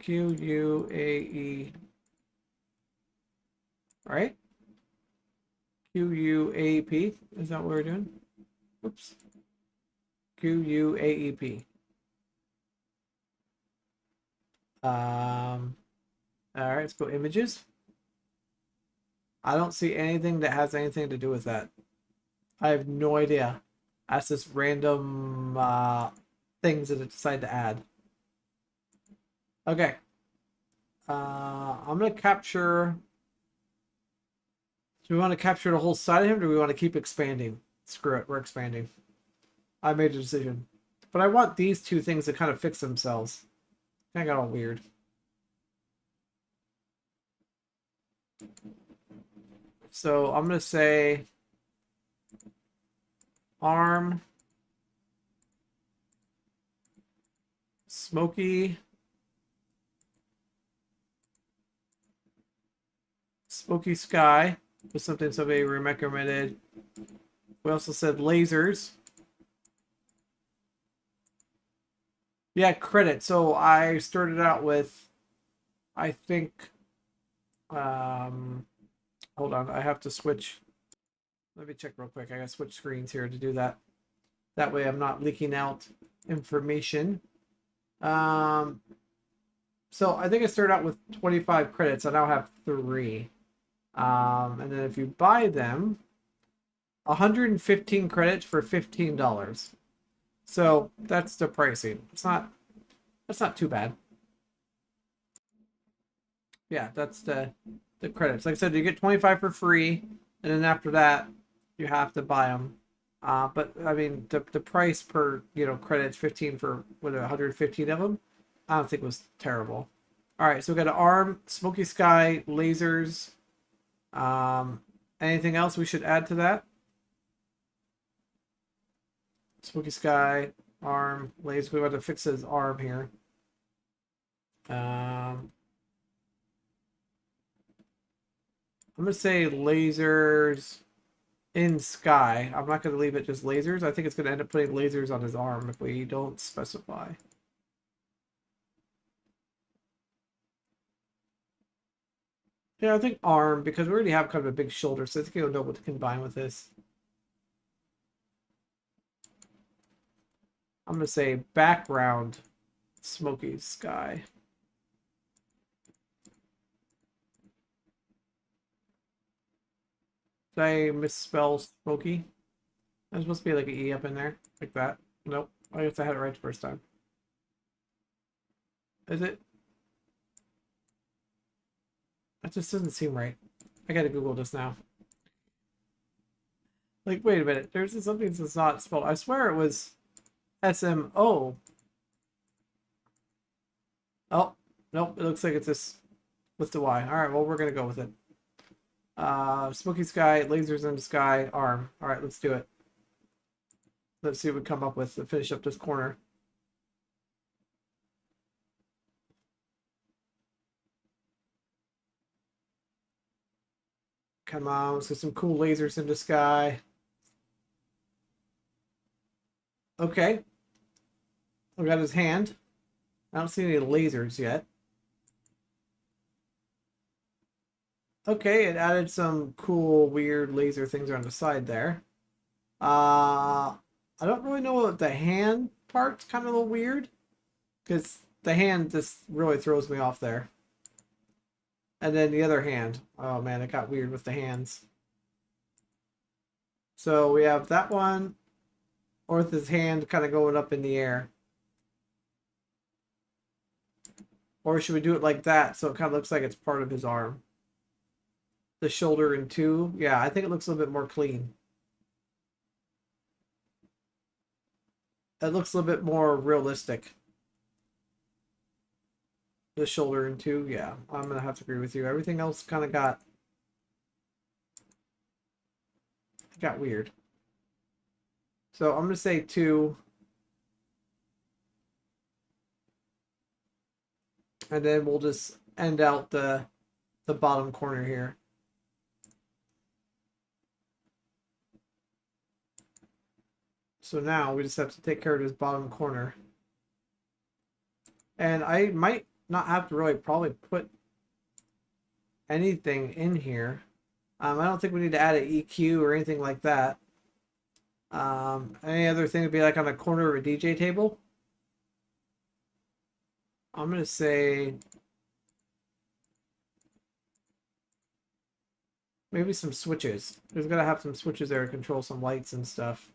QUAE. All right. QUAP. Is that what we're doing? Oops. QUAEP. All right, let's go images. I don't see anything that has anything to do with that. I have no idea. That's just random things that it decided to add. Okay. I'm gonna capture. Do we want to capture the whole side of him, or do we want to keep expanding? Screw it, we're expanding. I made a decision. But I want these two things to kind of fix themselves. Kind of got all weird. So I'm going to say arm, smoky sky was something somebody recommended. We also said lasers. Yeah, credit. So I started out with, I think, hold on, I have to switch. Let me check real quick. I gotta switch screens here to do that. That way I'm not leaking out information. So I think I started out with 25 credits. I now have 3. And then if you buy them, 115 credits for $15. So that's the pricing. That's not too bad. Yeah, that's the credits. Like I said, you get 25 for free, and then after that, you have to buy them. But I mean, the price per credits 15 for 115 of them. I don't think was terrible. All right, so we got an arm, smoky sky, lasers. Anything else we should add to that? Smoky sky, arm, laser. We want to fix his arm here. I'm gonna say lasers in sky. I'm not gonna leave it just lasers. I think it's gonna end up putting lasers on his arm if we don't specify. Yeah, I think arm, because we already have kind of a big shoulder, so I think you'll know what to combine with this. I'm going to say background smoky sky. Did I misspell smoky? There's supposed to be like an E up in there, like that. Nope, I guess I had it right the first time. Is it? That just doesn't seem right. I gotta Google this now. Like, wait a minute. There's something that's not spelled. I swear it was SMO. Oh, nope. It looks like it's this with the Y. All right, well, we're gonna go with it. Smoky sky, lasers in the sky, arm. All right, let's do it. Let's see what we come up with to finish up this corner. Come on, let's get some cool lasers in the sky. Okay. We got his hand. I don't see any lasers yet. Okay, it added some cool, weird laser things on the side there. I don't really know what the hand part's kind of a little weird. Because the hand just really throws me off there. And then the other hand. Oh man, it got weird with the hands. So we have that one. Or with his hand kind of going up in the air. Or should we do it like that so it kind of looks like it's part of his arm? The shoulder in 2. Yeah, I think it looks a little bit more clean. It looks a little bit more realistic. the shoulder in two. Yeah, I'm gonna have to agree with you. Everything else kind of got weird. So I'm gonna say 2, and then we'll just end out the bottom corner here. So now we just have to take care of this bottom corner. And I might not have to really probably put anything in here. I don't think we need to add an EQ or anything like that. Any other thing would be like on the corner of a DJ table. I'm going to say maybe some switches. There's got to have some switches there to control some lights and stuff.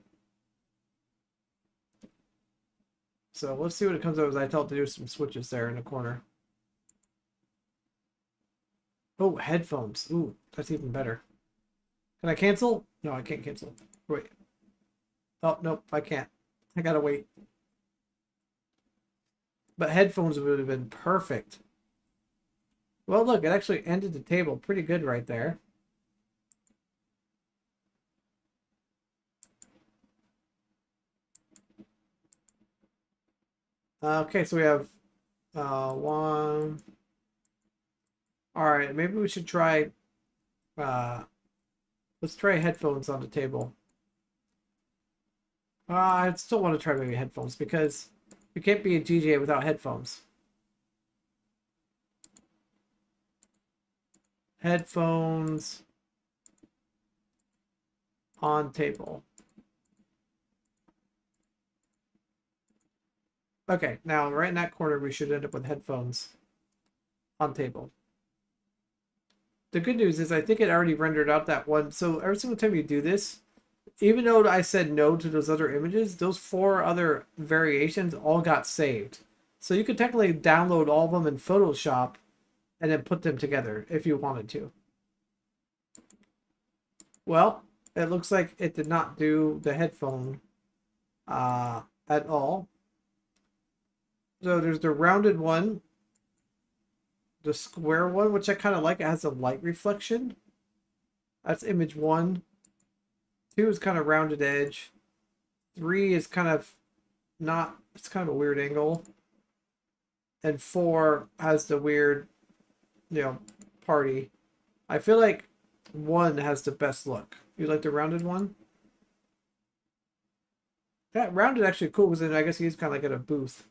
So let's see what it comes up as I tell it to do some switches there in the corner. Oh, headphones. Ooh, that's even better. Can I cancel? No, I can't cancel. Wait. Oh, nope, I can't. I gotta wait. But headphones would have been perfect. Well, look, it actually ended the table pretty good right there. Okay, so we have 1. All right, maybe we should try. Let's try headphones on the table. I still want to try maybe headphones because you can't be a DJ without headphones. Headphones on table. Okay, now right in that corner we should end up with headphones on table. The good news is I think it already rendered out that one. So every single time you do this, even though I said no to those other images, those 4 other variations all got saved. So you could technically download all of them in Photoshop and then put them together if you wanted to. Well, it looks like it did not do the headphone at all. So there's the rounded one, the square one, which I kind of like. It has a light reflection. That's image 1. 2 is kind of rounded edge. 3 is kind of not, it's kind of a weird angle. And 4 has the weird, party. I feel like 1 has the best look. You like the rounded one? That rounded actually cool because then I guess he's kind of like at a booth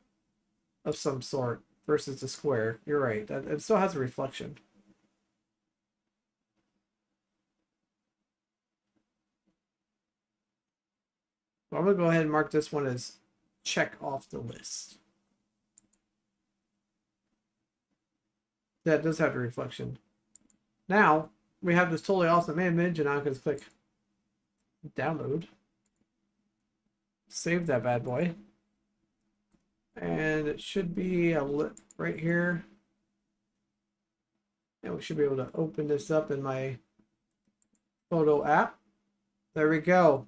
of some sort versus the square. You're right. It still has a reflection. Well, I'm going to go ahead and mark this one as check off the list. That does have a reflection. Now, we have this totally awesome image, and I can just click download. Save that bad boy. And it should be right here. And we should be able to open this up in my photo app. There we go.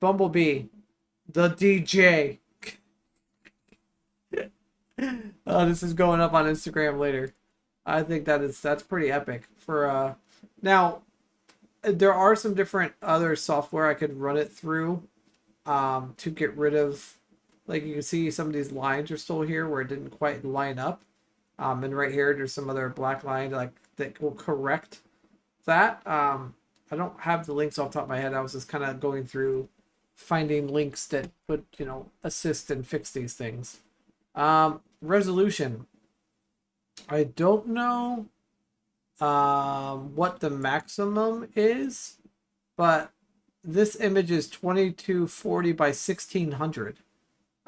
Bumblebee, the DJ. Oh, this is going up on Instagram later. I think that's pretty epic. For now, there are some different other software I could run it through to get rid of. Like you can see, some of these lines are still here where it didn't quite line up. And right here, there's some other black line that will correct that. I don't have the links off the top of my head. I was just kind of going through finding links that would, assist and fix these things. Resolution. I don't know what the maximum is, but this image is 2240 by 1600.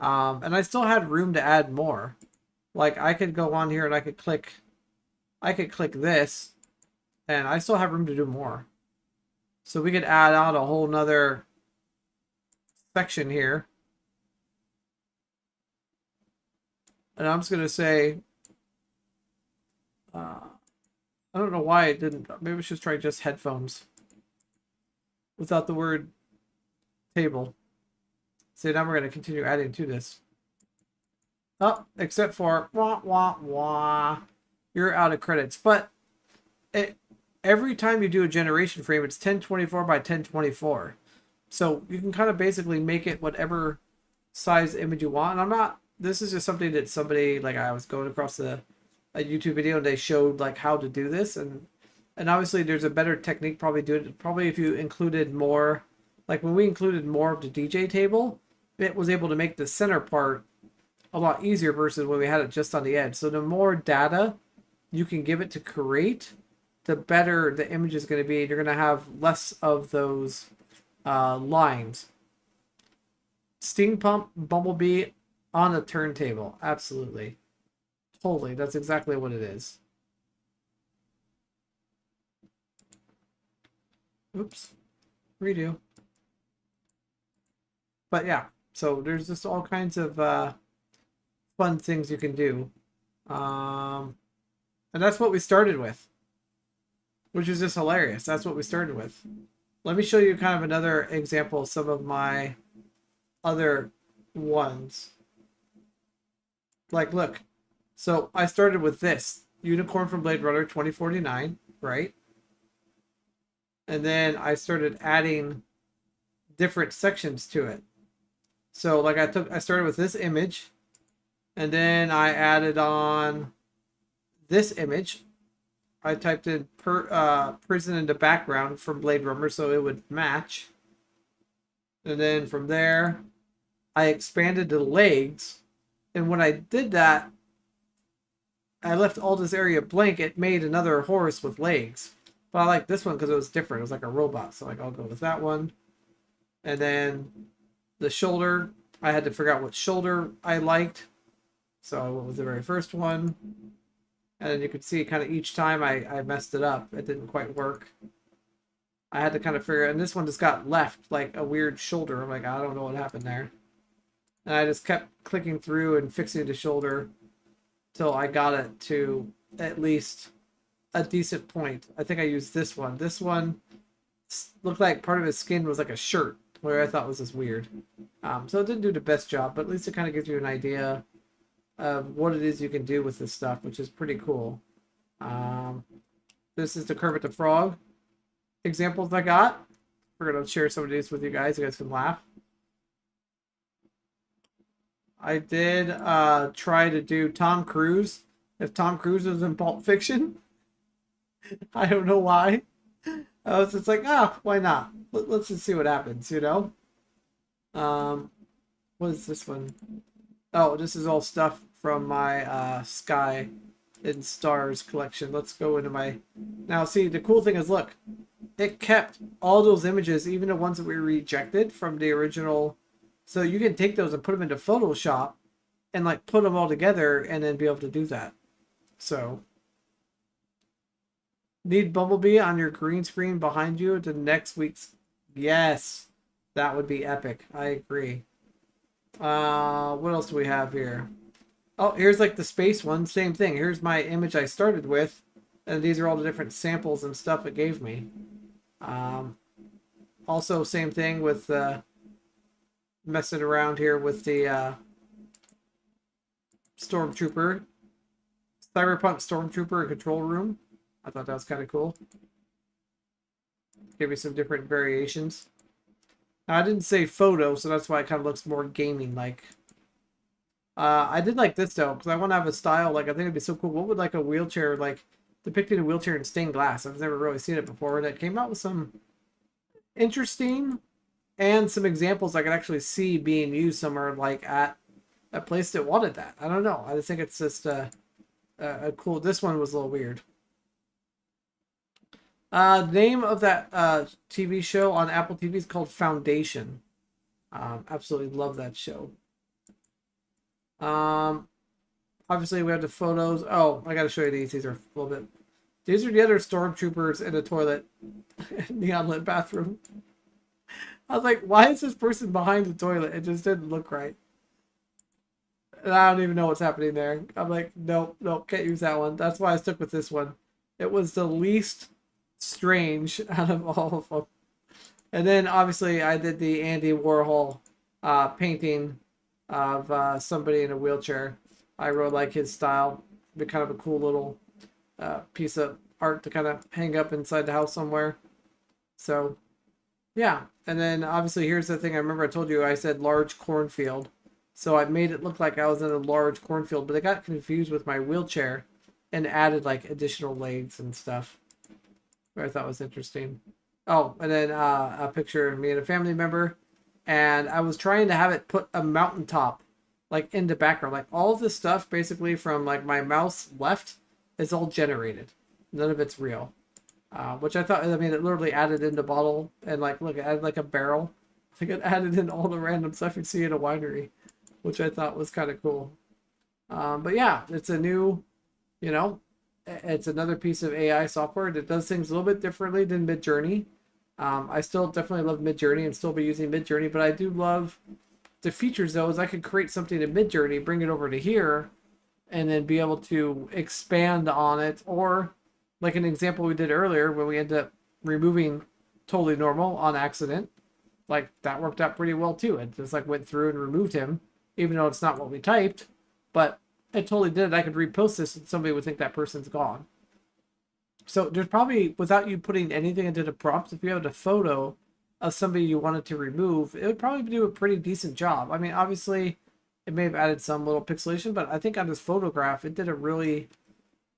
And I still had room to add more. Like I could go on here and I could click this, and I still have room to do more. So we could add on a whole nother section here. And I'm just gonna say, I don't know why it didn't. Maybe we should try just headphones without the word table. So now we're going to continue adding to this. Oh, except for wah wah wah, you're out of credits. But it, every time you do a generation frame, it's 1024 by 1024. So you can kind of basically make it whatever size image you want. And I'm not. This is just something that somebody, like, I was going across a YouTube video and they showed like how to do this, and obviously there's a better technique probably do it. Probably if you included more, like when we included more of the DJ table, it was able to make the center part a lot easier versus when we had it just on the edge. So the more data you can give it to create, the better the image is going to be. You're going to have less of those lines. Steam pump, bumblebee on a turntable. Absolutely. Totally. That's exactly what it is. Oops. Redo. But yeah, so there's just all kinds of fun things you can do. And that's what we started with, which is just hilarious. That's what we started with. Let me show you kind of another example of some of my other ones. Like, look. So I started with this. Unicorn from Blade Runner 2049, right? And then I started adding different sections to it. So like I started with this image, and then I added on this image. I typed in prison in the background from Blade Runner so it would match. And then from there, I expanded the legs. And when I did that, I left all this area blank. It made another horse with legs. But I like this one because it was different. It was like a robot. So like I'll go with that one. And then the shoulder, I had to figure out what shoulder I liked. So I went with the very first one. And then you could see kind of each time I messed it up. It didn't quite work. I had to kind of figure out, and this one just got left like a weird shoulder. I'm like, I don't know what happened there. And I just kept clicking through and fixing the shoulder till I got it to at least a decent point. I think I used this one. This one looked like part of his skin was like a shirt, where I thought was just weird. So it didn't do the best job, but at least it kind of gives you an idea of what it is you can do with this stuff, which is pretty cool. This is the Kermit the Frog examples I got. We're going to share some of these with you guys. You guys can laugh. I did try to do Tom Cruise. If Tom Cruise was in Pulp Fiction. I don't know why. I was just like, why not? Let's just see what happens, you know? What is this one? Oh, this is all stuff from my Sky and Stars collection. Let's go into my... Now, see, the cool thing is, look. It kept all those images, even the ones that we rejected from the original... So you can take those and put them into Photoshop and like put them all together and then be able to do that. So need Bumblebee on your green screen behind you to next week's. Yes, that would be epic. I agree. What else do we have here? Oh, here's like the space one. Same thing. Here's my image I started with, and these are all the different samples and stuff it gave me. Also, same thing with messing around here with the Stormtrooper, Cyberpunk Stormtrooper control room. I thought that was kind of cool. Give me some different variations. Now, I didn't say photo, so that's why it kind of looks more gaming like. I did like this though, because I want to have a style like I think it'd be so cool. What would like a wheelchair, like depicting a wheelchair in stained glass? I've never really seen it before, and it came out with some interesting and some examples I could actually see being used somewhere, like at a place that wanted that. I don't know. I just think it's just a cool. This one was a little weird. Name of that TV show on Apple TV is called Foundation. Absolutely love that show. Obviously we have the photos. Oh, I gotta show you these. These are a little bit. These are the other stormtroopers in the toilet, neon lit bathroom. I was like, why is this person behind the toilet? It just didn't look right. And I don't even know what's happening there. I'm like, nope, can't use that one. That's why I stuck with this one. It was the least strange out of all of them. And then obviously I did the Andy Warhol painting of somebody in a wheelchair. I really like his style. It'd be kind of a cool little piece of art to kind of hang up inside the house somewhere. So yeah, and then obviously here's the thing. I remember I told you I said large cornfield, so I made it look like I was in a large cornfield, but I got confused with my wheelchair and added like additional legs and stuff, which I thought was interesting. Oh, and then a picture of me and a family member, and I was trying to have it put a mountaintop like in the background. Like all of this stuff basically from like my mouse left is all generated. None of it's real. Which I thought, I mean, it literally added in the bottle and like, look, it added like a barrel. Like it added in all the random stuff you see at a winery, which I thought was kind of cool. But yeah, it's a new, you know, it's another piece of AI software that does things a little bit differently than Midjourney. I still definitely love Midjourney and still be using Midjourney, but I do love the features though, is I could create something in Midjourney, bring it over to here, and then be able to expand on it. Or like an example we did earlier when we ended up removing Totally Normal on accident, like that worked out pretty well too. It just like went through and removed him, even though it's not what we typed, but it totally did. I could repost this and somebody would think that person's gone. So there's probably, without you putting anything into the prompts, if you had a photo of somebody you wanted to remove, it would probably do a pretty decent job. I mean, obviously, it may have added some little pixelation, but I think on this photograph, it did a really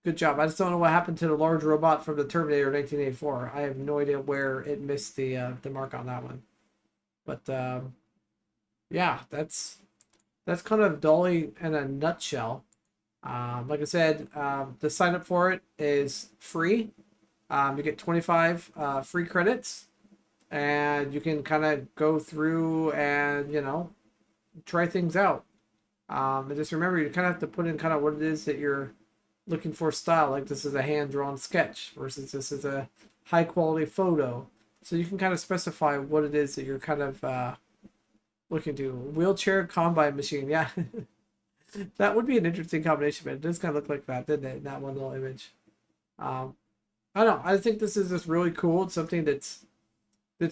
good job. I just don't know what happened to the large robot from the Terminator 1984. I have no idea where it missed the mark on that one. But yeah, that's kind of Dolly in a nutshell. Like I said, the sign up for it is free. You get 25 free credits, and you can kind of go through and, you know, try things out. And just remember, you kind of have to put in kind of what it is that you're looking for style. Like this is a hand-drawn sketch versus this is a high-quality photo. So you can kind of specify what it is that you're kind of looking to. Wheelchair combine machine, yeah. That would be an interesting combination, but it does kind of look like that, didn't it? In that one little image. I don't know. I think this is just really cool. It's something that's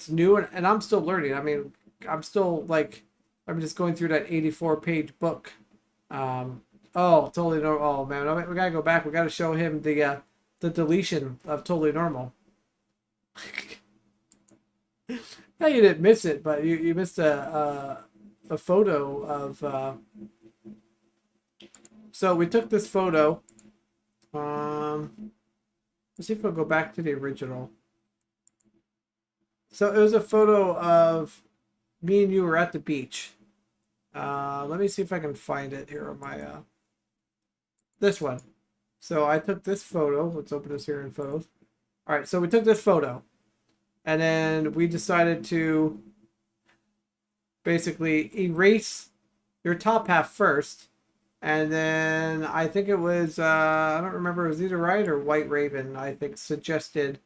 new, and I'm still learning. I mean, I'm still like, I'm just going through that 84-page book. Oh, Totally Normal. Oh man, we gotta go back. We gotta show him the deletion of Totally Normal. No, you didn't miss it, but you missed a photo of. So we took this photo. Let's see if we'll go back to the original. So it was a photo of me and you were at the beach. Let me see if I can find it here on my this one. So I took this photo. Let's open this here in photos. All right, so we took this photo, and then we decided to basically erase your top half first. And then I think it was, I don't remember, it was either Ryan or White Raven, I think, suggested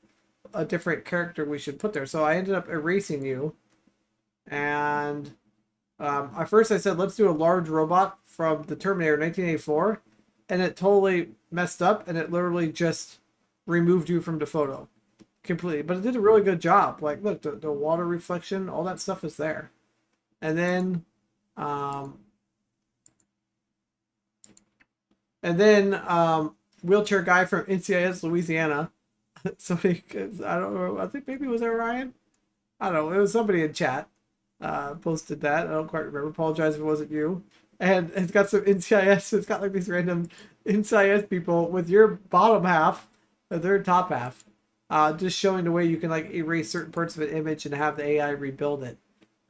a different character we should put there. So I ended up erasing you. And at first I said, let's do a large robot from the Terminator 1984. And it totally messed up, and it literally just removed you from the photo completely. But it did a really good job. Like, look, the water reflection, all that stuff is there. And then... wheelchair guy from NCIS, Louisiana. Somebody, I don't know, I think maybe it was Ryan? I don't know, it was somebody in chat posted that. I don't quite remember. Apologize if it wasn't you. And it's got some NCIS, it's got like these random NCIS people with your bottom half, their top half, just showing the way you can like erase certain parts of an image and have the AI rebuild it.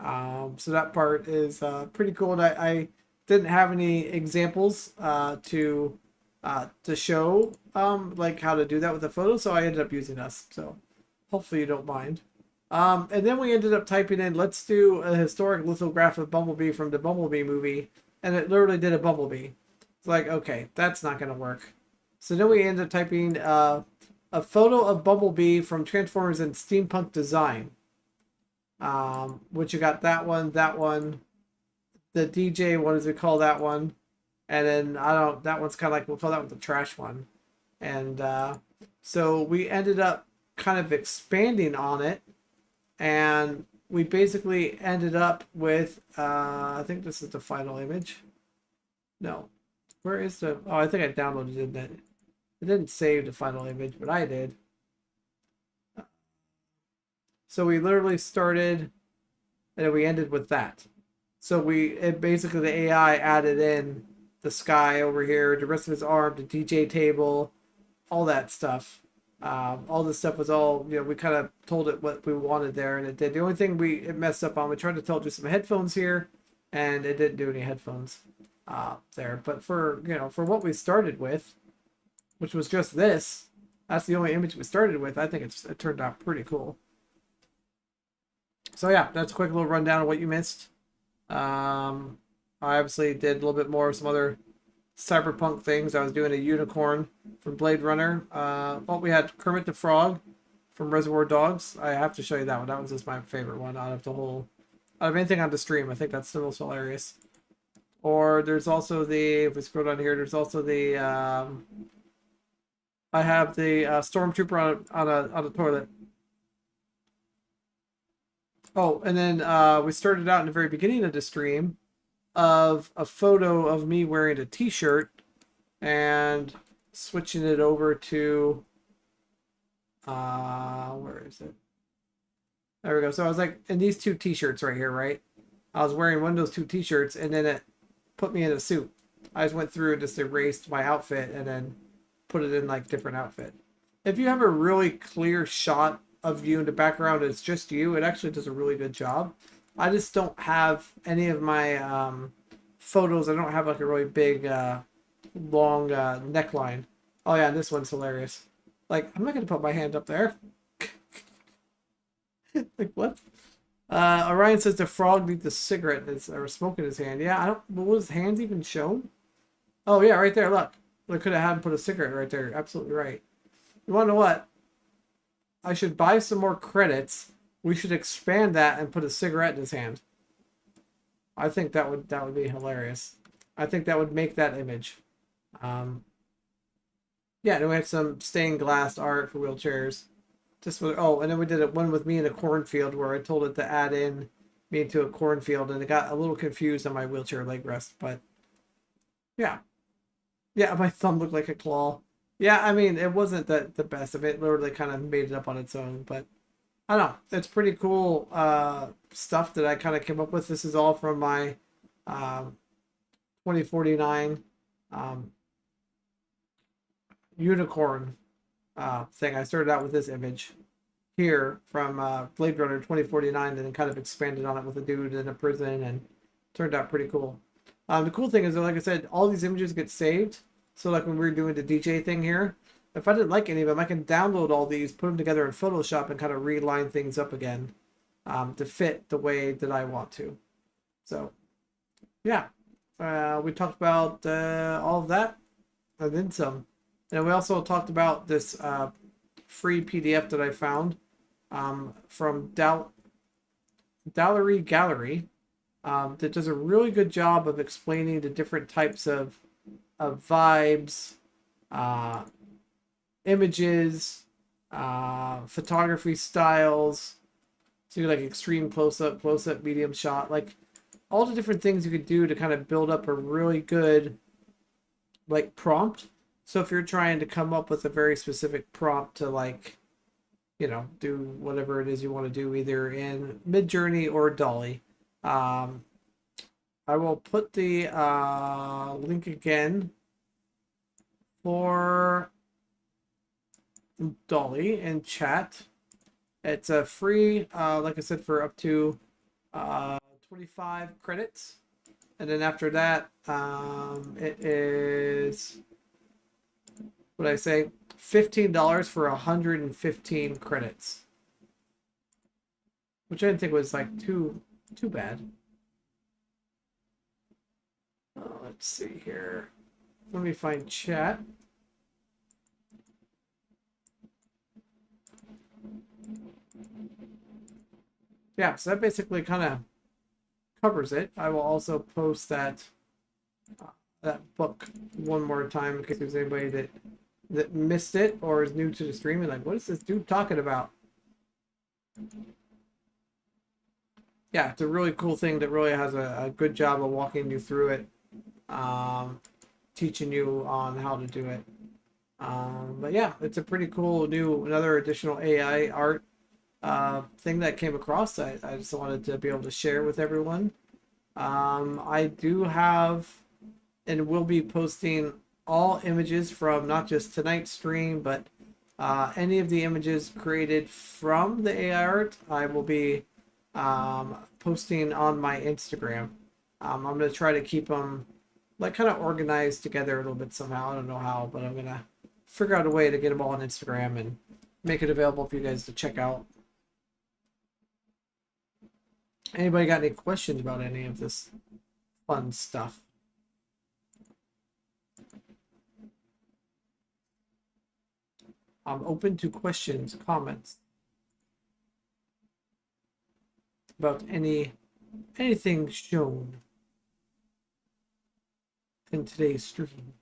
So that part is pretty cool. And I didn't have any examples to show like how to do that with the photo, so I ended up using us. So hopefully you don't mind. And then we ended up typing in, let's do a historic lithograph of Bumblebee from the Bumblebee movie, and it literally did a Bumblebee. It's like, okay, that's not gonna work. So then we ended up typing a photo of Bumblebee from Transformers in steampunk design, which you got that one, the DJ, what does we call that one? And then, that one's kind of like, we'll call that one the trash one. And so we ended up kind of expanding on it. And we basically ended up with, I think this is the final image. No. Where is the? Oh, I think I downloaded it. It didn't save the final image, but I did. So we literally started, and then we ended with that. So basically the AI added in the sky over here, the rest of his arm, the DJ table, all that stuff. All this stuff was all, we kind of told it what we wanted there, and it did. The only thing it messed up on, we tried to tell it to do some headphones here, and it didn't do any headphones there. But for what we started with, which was just this, that's the only image we started with. I think it turned out pretty cool. So yeah, that's a quick little rundown of what you missed. I obviously did a little bit more of some other cyberpunk things. I was doing a unicorn from Blade Runner. We had Kermit the Frog from Reservoir Dogs. I have to show you that one. That was just my favorite one out of anything on the stream. I think that's the most hilarious. Or there's also if we scroll down here, there's also I have the stormtrooper on a toilet. Oh, and then we started out in the very beginning of the stream of a photo of me wearing a t-shirt and switching it over to where is it? There we go. So I was like in these two t-shirts right here, right? I was wearing one of those two t-shirts, and then it put me in a suit. I just went through and just erased my outfit and then put it in like different outfit. If you have a really clear shot of you in the background, it's just you, it actually does a really good job. I just don't have any of my photos. I don't have like a really big long neckline. Oh yeah, this one's hilarious. Like, I'm not gonna put my hand up there. Like, what? Orion says the frog needs a cigarette or smoke in his hand. Yeah, was his hands even shown? Oh yeah, right there, look. I could have had him put a cigarette right there. Absolutely right. You wanna know what? I should buy some more credits. We should expand that and put a cigarette in his hand. I think that would be hilarious. I think that would make that image. Yeah, then we have some stained glass art for wheelchairs. And then we did one with me in a cornfield where I told it to add in me into a cornfield, and it got a little confused on my wheelchair leg rest, but yeah. Yeah, my thumb looked like a claw. Yeah, I mean, it wasn't the best of it. Literally kind of made it up on its own, but I don't know. It's pretty cool stuff that I kind of came up with. This is all from my 2049 unicorn thing. I started out with this image here from Blade Runner 2049, and then kind of expanded on it with a dude in a prison, and turned out pretty cool. The cool thing is that, like I said, all these images get saved. So like when we were doing the DJ thing here, if I didn't like any of them, I can download all these, put them together in Photoshop, and kind of reline things up again to fit the way that I want to. So, yeah. We talked about all of that and then some. And we also talked about this free PDF that I found from Dallery Gallery that does a really good job of explaining the different types of vibes, images, photography styles. So you like extreme close-up, medium shot, like all the different things you could do to kind of build up a really good like prompt. So if you're trying to come up with a very specific prompt to like, do whatever it is you want to do, either in Midjourney or Dolly, I will put the link again for Dolly in chat. It's a free, like I said, for up to 25 credits. And then after that, it is, what did I say? $15 for 115 credits. Which I didn't think was like too bad. Let's see here. Let me find chat. Yeah, so that basically kind of covers it. I will also post that book one more time in case there's anybody that missed it or is new to the stream and like, what is this dude talking about? Yeah, it's a really cool thing that really has a good job of walking you through it. teaching you on how to do it. But yeah, it's a pretty cool another additional AI art thing that came across. I just wanted to be able to share with everyone. I do have and will be posting all images from not just tonight's stream, but any of the images created from the AI art, I will be posting on my Instagram. I'm going to try to keep them like kind of organized together a little bit somehow. I don't know how, but I'm going to figure out a way to get them all on Instagram and make it available for you guys to check out. Anybody got any questions about any of this fun stuff? I'm open to questions, comments about anything shown in today's stream.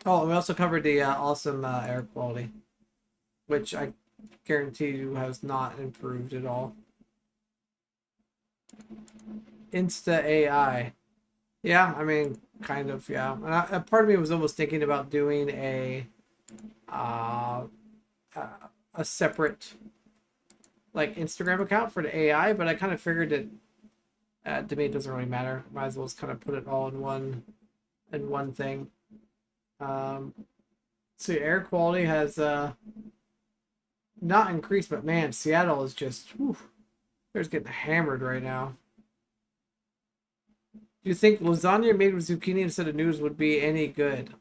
Oh, we also covered the awesome air quality, which I guarantee you has not improved at all. Insta AI. Yeah, I mean, kind of, yeah. And part of me was almost thinking about doing a separate like Instagram account for the AI, but I kind of figured that to me it doesn't really matter. Might as well just kind of put it all in one thing. So air quality has not increased, but man, Seattle is just they're just getting hammered right now. Do you think lasagna made with zucchini instead of noodles would be any good?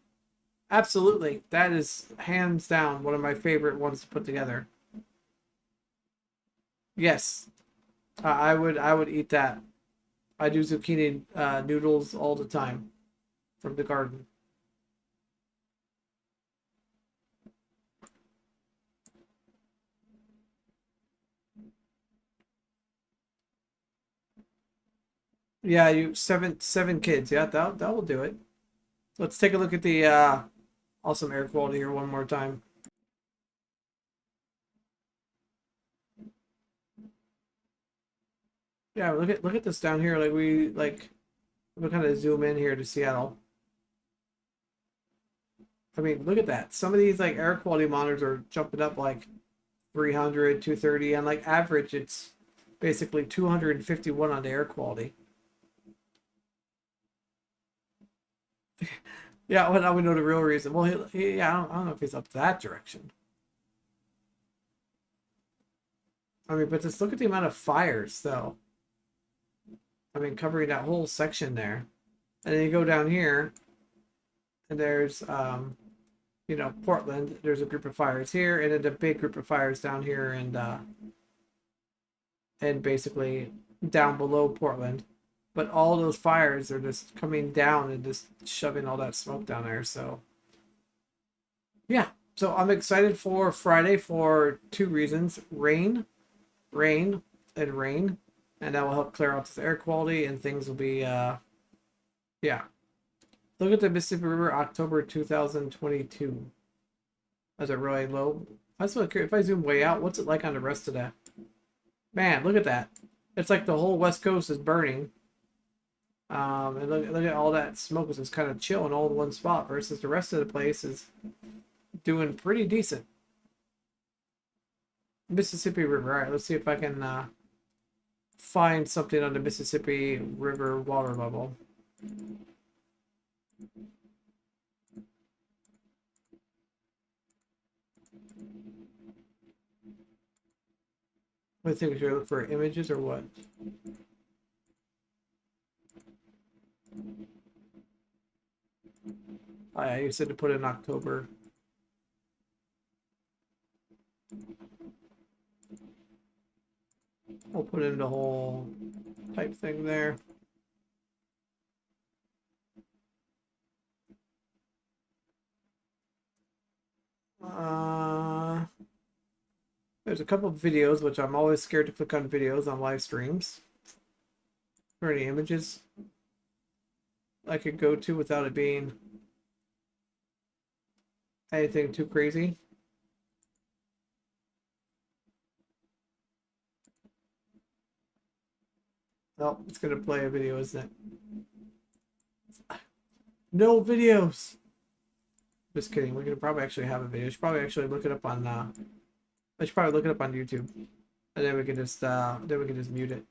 Absolutely. That is hands down one of my favorite ones to put together. Yes. I would eat that. I do zucchini noodles all the time from the garden. Yeah, you seven kids. Yeah, that will do it. Let's take a look at the awesome air quality here one more time. Yeah, look at this down here. Like we kind of zoom in here to Seattle. I mean, look at that. Some of these like air quality monitors are jumping up like 300, 230, and like average it's basically 251 on the air quality. Yeah, well, now we know the real reason. Well, yeah, I don't know if he's up that direction. I mean, but just look at the amount of fires, though. I mean, covering that whole section there. And then you go down here, and there's, you know, Portland. There's a group of fires here, and then a big group of fires down here, and basically down below Portland. But all those fires are just coming down and just shoving all that smoke down there. So, yeah. So I'm excited for Friday for two reasons: rain, rain, and rain, and that will help clear out this air quality, and things will be, yeah. Look at the Mississippi River, October 2022. Is it really low? I was curious, if I zoom way out, what's it like on the rest of that? Man, look at that. It's like the whole West Coast is burning. And look at all that smoke is just kind of chilling all in one spot versus the rest of the place is doing pretty decent. Mississippi River. All right, let's see if I can find something on the Mississippi River water level. I think should I look for images or what? Oh, yeah, you said to put it in October. I'll put in the whole type thing there. There's a couple of videos, which I'm always scared to click on videos on live streams. Are there any images I could go to without it being anything too crazy? Oh, it's gonna play a video, isn't it? No videos. Just kidding. We're gonna probably actually have a video. I should probably actually look it up on. I should probably look it up on YouTube, and then we can just mute it.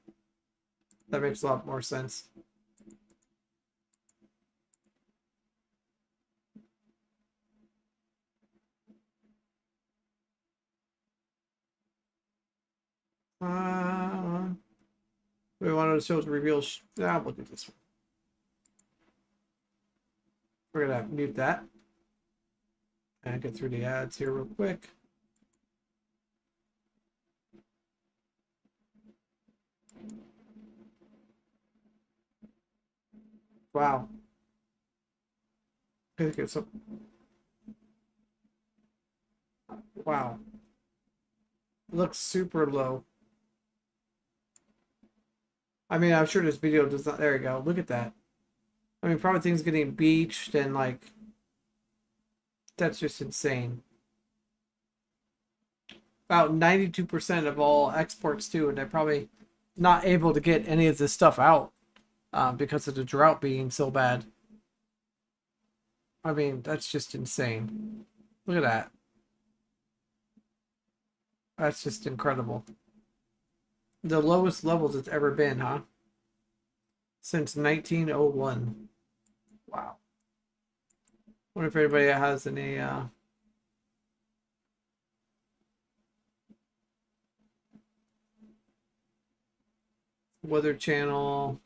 That makes a lot more sense. We wanted to show the reveal. Look at this one. We're gonna mute that and get through the ads here real quick. Wow. Okay, so wow. It looks super low. I mean, I'm sure this video does not. There you go. Look at that. I mean, probably things getting beached and like that's just insane. About 92% of all exports too, and they're probably not able to get any of this stuff out because of the drought being so bad. I mean, that's just insane. Look at that. That's just incredible. The lowest levels it's ever been, huh? Since 1901. Wow. Wonder if anybody has any Weather Channel,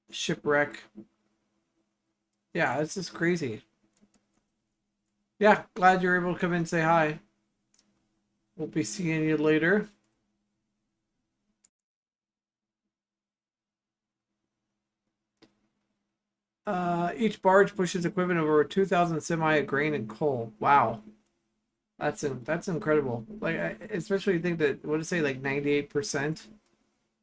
shipwreck. Yeah, it's just crazy. Yeah, glad you're able to come in and say hi. We'll be seeing you later. Each barge pushes equipment of over 2,000 semi of grain and coal. Wow. That's incredible. Like, especially think that, what did it say, like 98%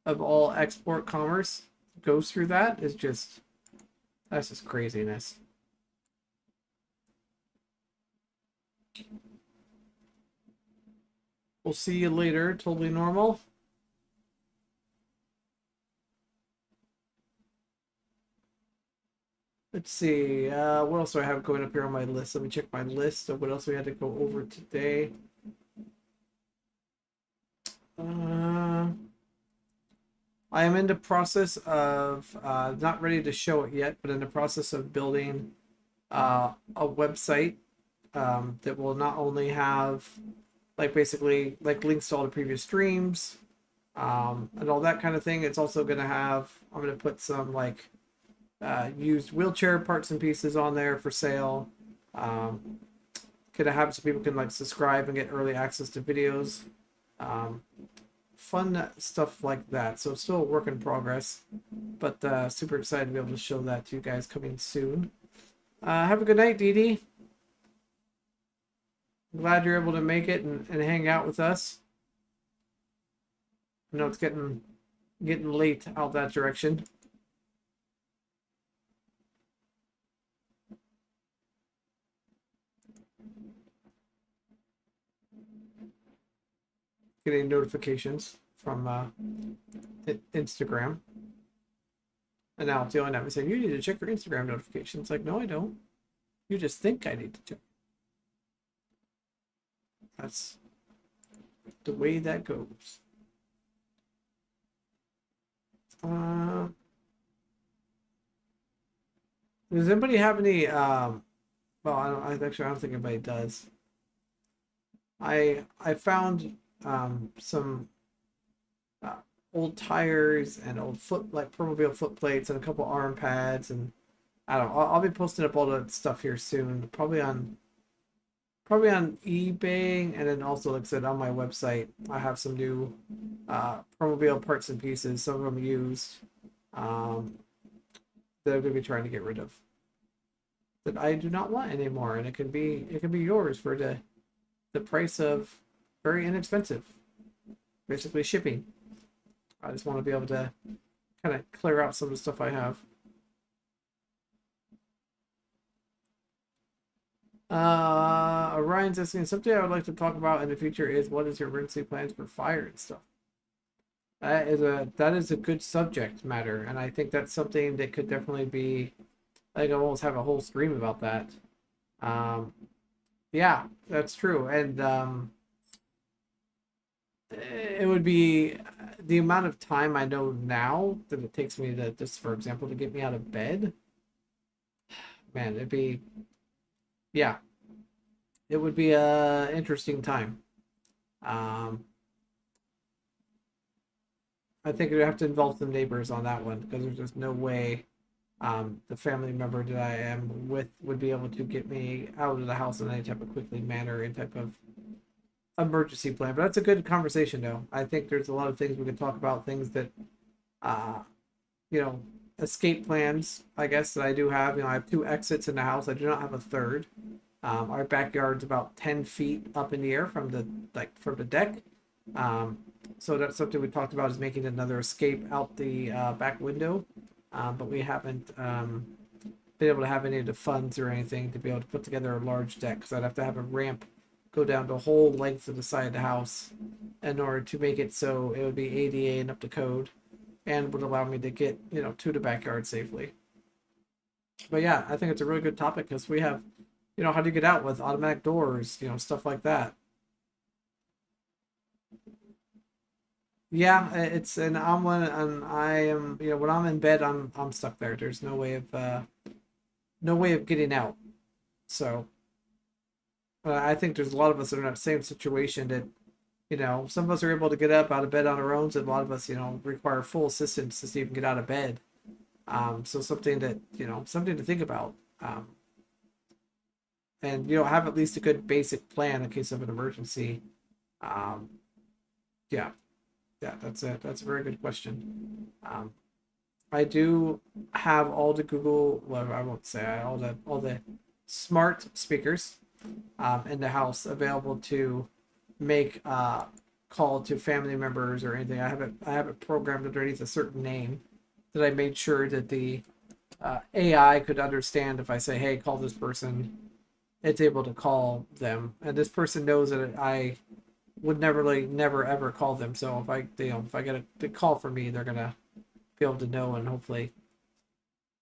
of all export commerce goes through that is just, that's just craziness. We'll see you later. Totally normal. Let's see. What else do I have going up here on my list? Let me check my list of what else we had to go over today. I am in the process of, not ready to show it yet, but in the process of building a website that will not only have like basically like links to all the previous streams and all that kind of thing. It's also going to have, I'm going to put some like used wheelchair parts and pieces on there for sale. Gonna have so people can like subscribe and get early access to videos. Fun stuff like that. So still a work in progress, but super excited to be able to show that to you guys coming soon. Have a good night, Dee Dee. Glad you're able to make it and hang out with us. I know it's getting late out that direction. Getting notifications from Instagram. And now it's yelling at me saying, you need to check your Instagram notifications. Like, no, I don't. You just think I need to check. That's the way that goes. Does anybody have any well, I don't think anybody does. I found some old tires and old Permobil foot plates and a couple arm pads, and I don't know, I'll be posting up all that stuff here soon, probably on eBay, and then also, like I said, on my website I have some new Permobil parts and pieces, some of them used, that I'm going to be trying to get rid of, that I do not want anymore, and it can be yours for the price of very inexpensive, basically shipping. I just want to be able to kind of clear out some of the stuff I have. Orion's asking, something I would like to talk about in the future is, what is your emergency plans for fire and stuff? That is a good subject matter, and I think that's something that could definitely be. I think I almost have a whole stream about that. Um, yeah, that's true, and it would be the amount of time I know now that it takes me to just, for example, to get me out of bed. Man, it'd be yeah, it would be a interesting time. Um, I think we'd have to involve some neighbors on that one because there's just no way the family member that I am with would be able to get me out of the house in any type of quickly manner, any type of emergency plan. But that's a good conversation, though. I think there's a lot of things we could talk about, things that, uh, you know, escape plans, I guess, that I do have. I have two exits in the house. I do not have a third. Our backyard's about 10 feet up in the air from the deck. Um, so that's something we talked about, is making another escape out the back window. But we haven't been able to have any of the funds or anything to be able to put together a large deck, because I'd have to have a ramp go down the whole length of the side of the house in order to make it so it would be ADA and up to code, and would allow me to get to the backyard safely. But yeah, I think it's a really good topic because we have, how do you get out with automatic doors, stuff like that. Yeah, it's and I'm one and I am, when I'm in bed, I'm stuck there. There's no way of getting out. So I think there's a lot of us that are in that same situation, that some of us are able to get up out of bed on our own, and a lot of us require full assistance to even get out of bed. So something to think about. And have at least a good basic plan in case of an emergency. Um, yeah, yeah, that's a very good question. I do have all the Google, well, I won't say all the smart speakers in the house available to make call to family members or anything. I have it programmed underneath a certain name that I made sure that the AI could understand. If I say, "Hey, call this person," it's able to call them, and this person knows that I would never ever call them. So if I get a call from me, they're gonna be able to know, and hopefully,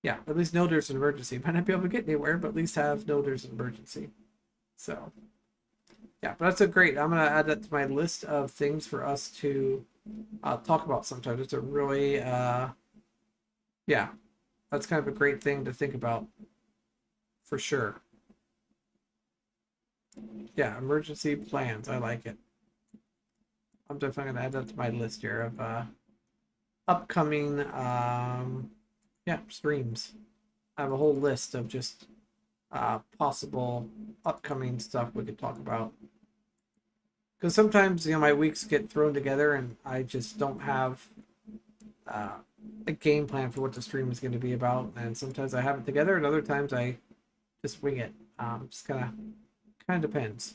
yeah, at least know there's an emergency. Might not be able to get anywhere, but at least know there's an emergency. So yeah, but that's a great. I'm gonna add that to my list of things for us to talk about sometime. It's a really yeah, that's kind of a great thing to think about for sure. Yeah, emergency plans. I like it. I'm definitely gonna add that to my list here of upcoming yeah, streams. I have a whole list of just possible upcoming stuff we could talk about. Because sometimes my weeks get thrown together and I just don't have uh, a game plan for what the stream is going to be about. And sometimes I have it together, and other times I just wing it. Just kind of depends.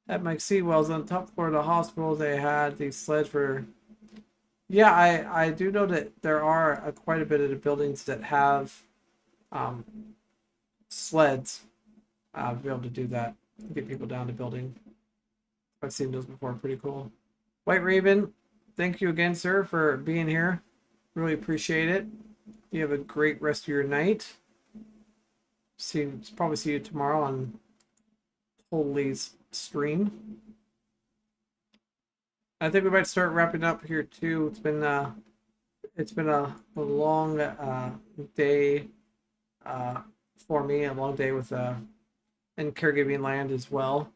At Mike Seawell's on top floor of the hospital, they had these sleds for. Yeah, I do know that there are quite a bit of the buildings that have um, sleds to be able to do that, get people down the building. I've seen those before, pretty cool. White Raven, thank you again, sir, for being here. Really appreciate it. You have a great rest of your night. Probably see you tomorrow on Holy's stream. I think we might start wrapping up here too. It's been a long day for me, a long day with in caregiving land as well.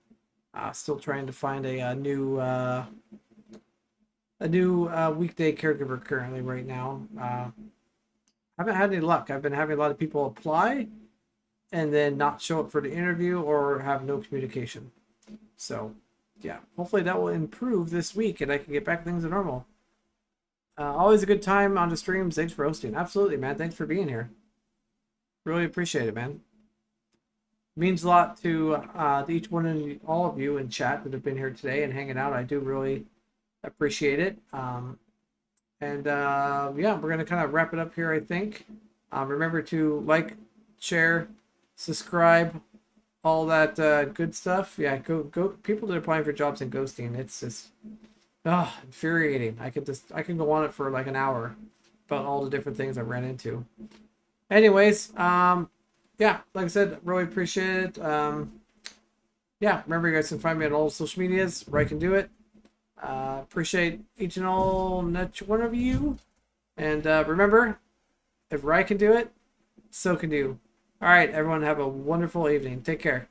Still trying to find a new weekday caregiver currently right now. Haven't had any luck. I've been having a lot of people apply and then not show up for the interview or have no communication. So yeah, hopefully that will improve this week and I can get back to things to normal. Always a good time on the streams. Thanks for hosting. Absolutely, man. Thanks for being here. Really appreciate it, man. Means a lot to each one of all of you in chat that have been here today and hanging out. I do really appreciate it. And yeah, we're gonna kind of wrap it up here, I think. Remember to like, share, subscribe, all that good stuff. Yeah, go. People that are applying for jobs in ghosting, it's just Oh, infuriating. I can go on it for like an hour about all the different things I ran into. Anyways, yeah, like I said, really appreciate it. Yeah, remember you guys can find me on all social medias, rycandoit. Appreciate each and all and each one of you. And remember, if Ry can do it, so can you. All right, everyone, have a wonderful evening. Take care.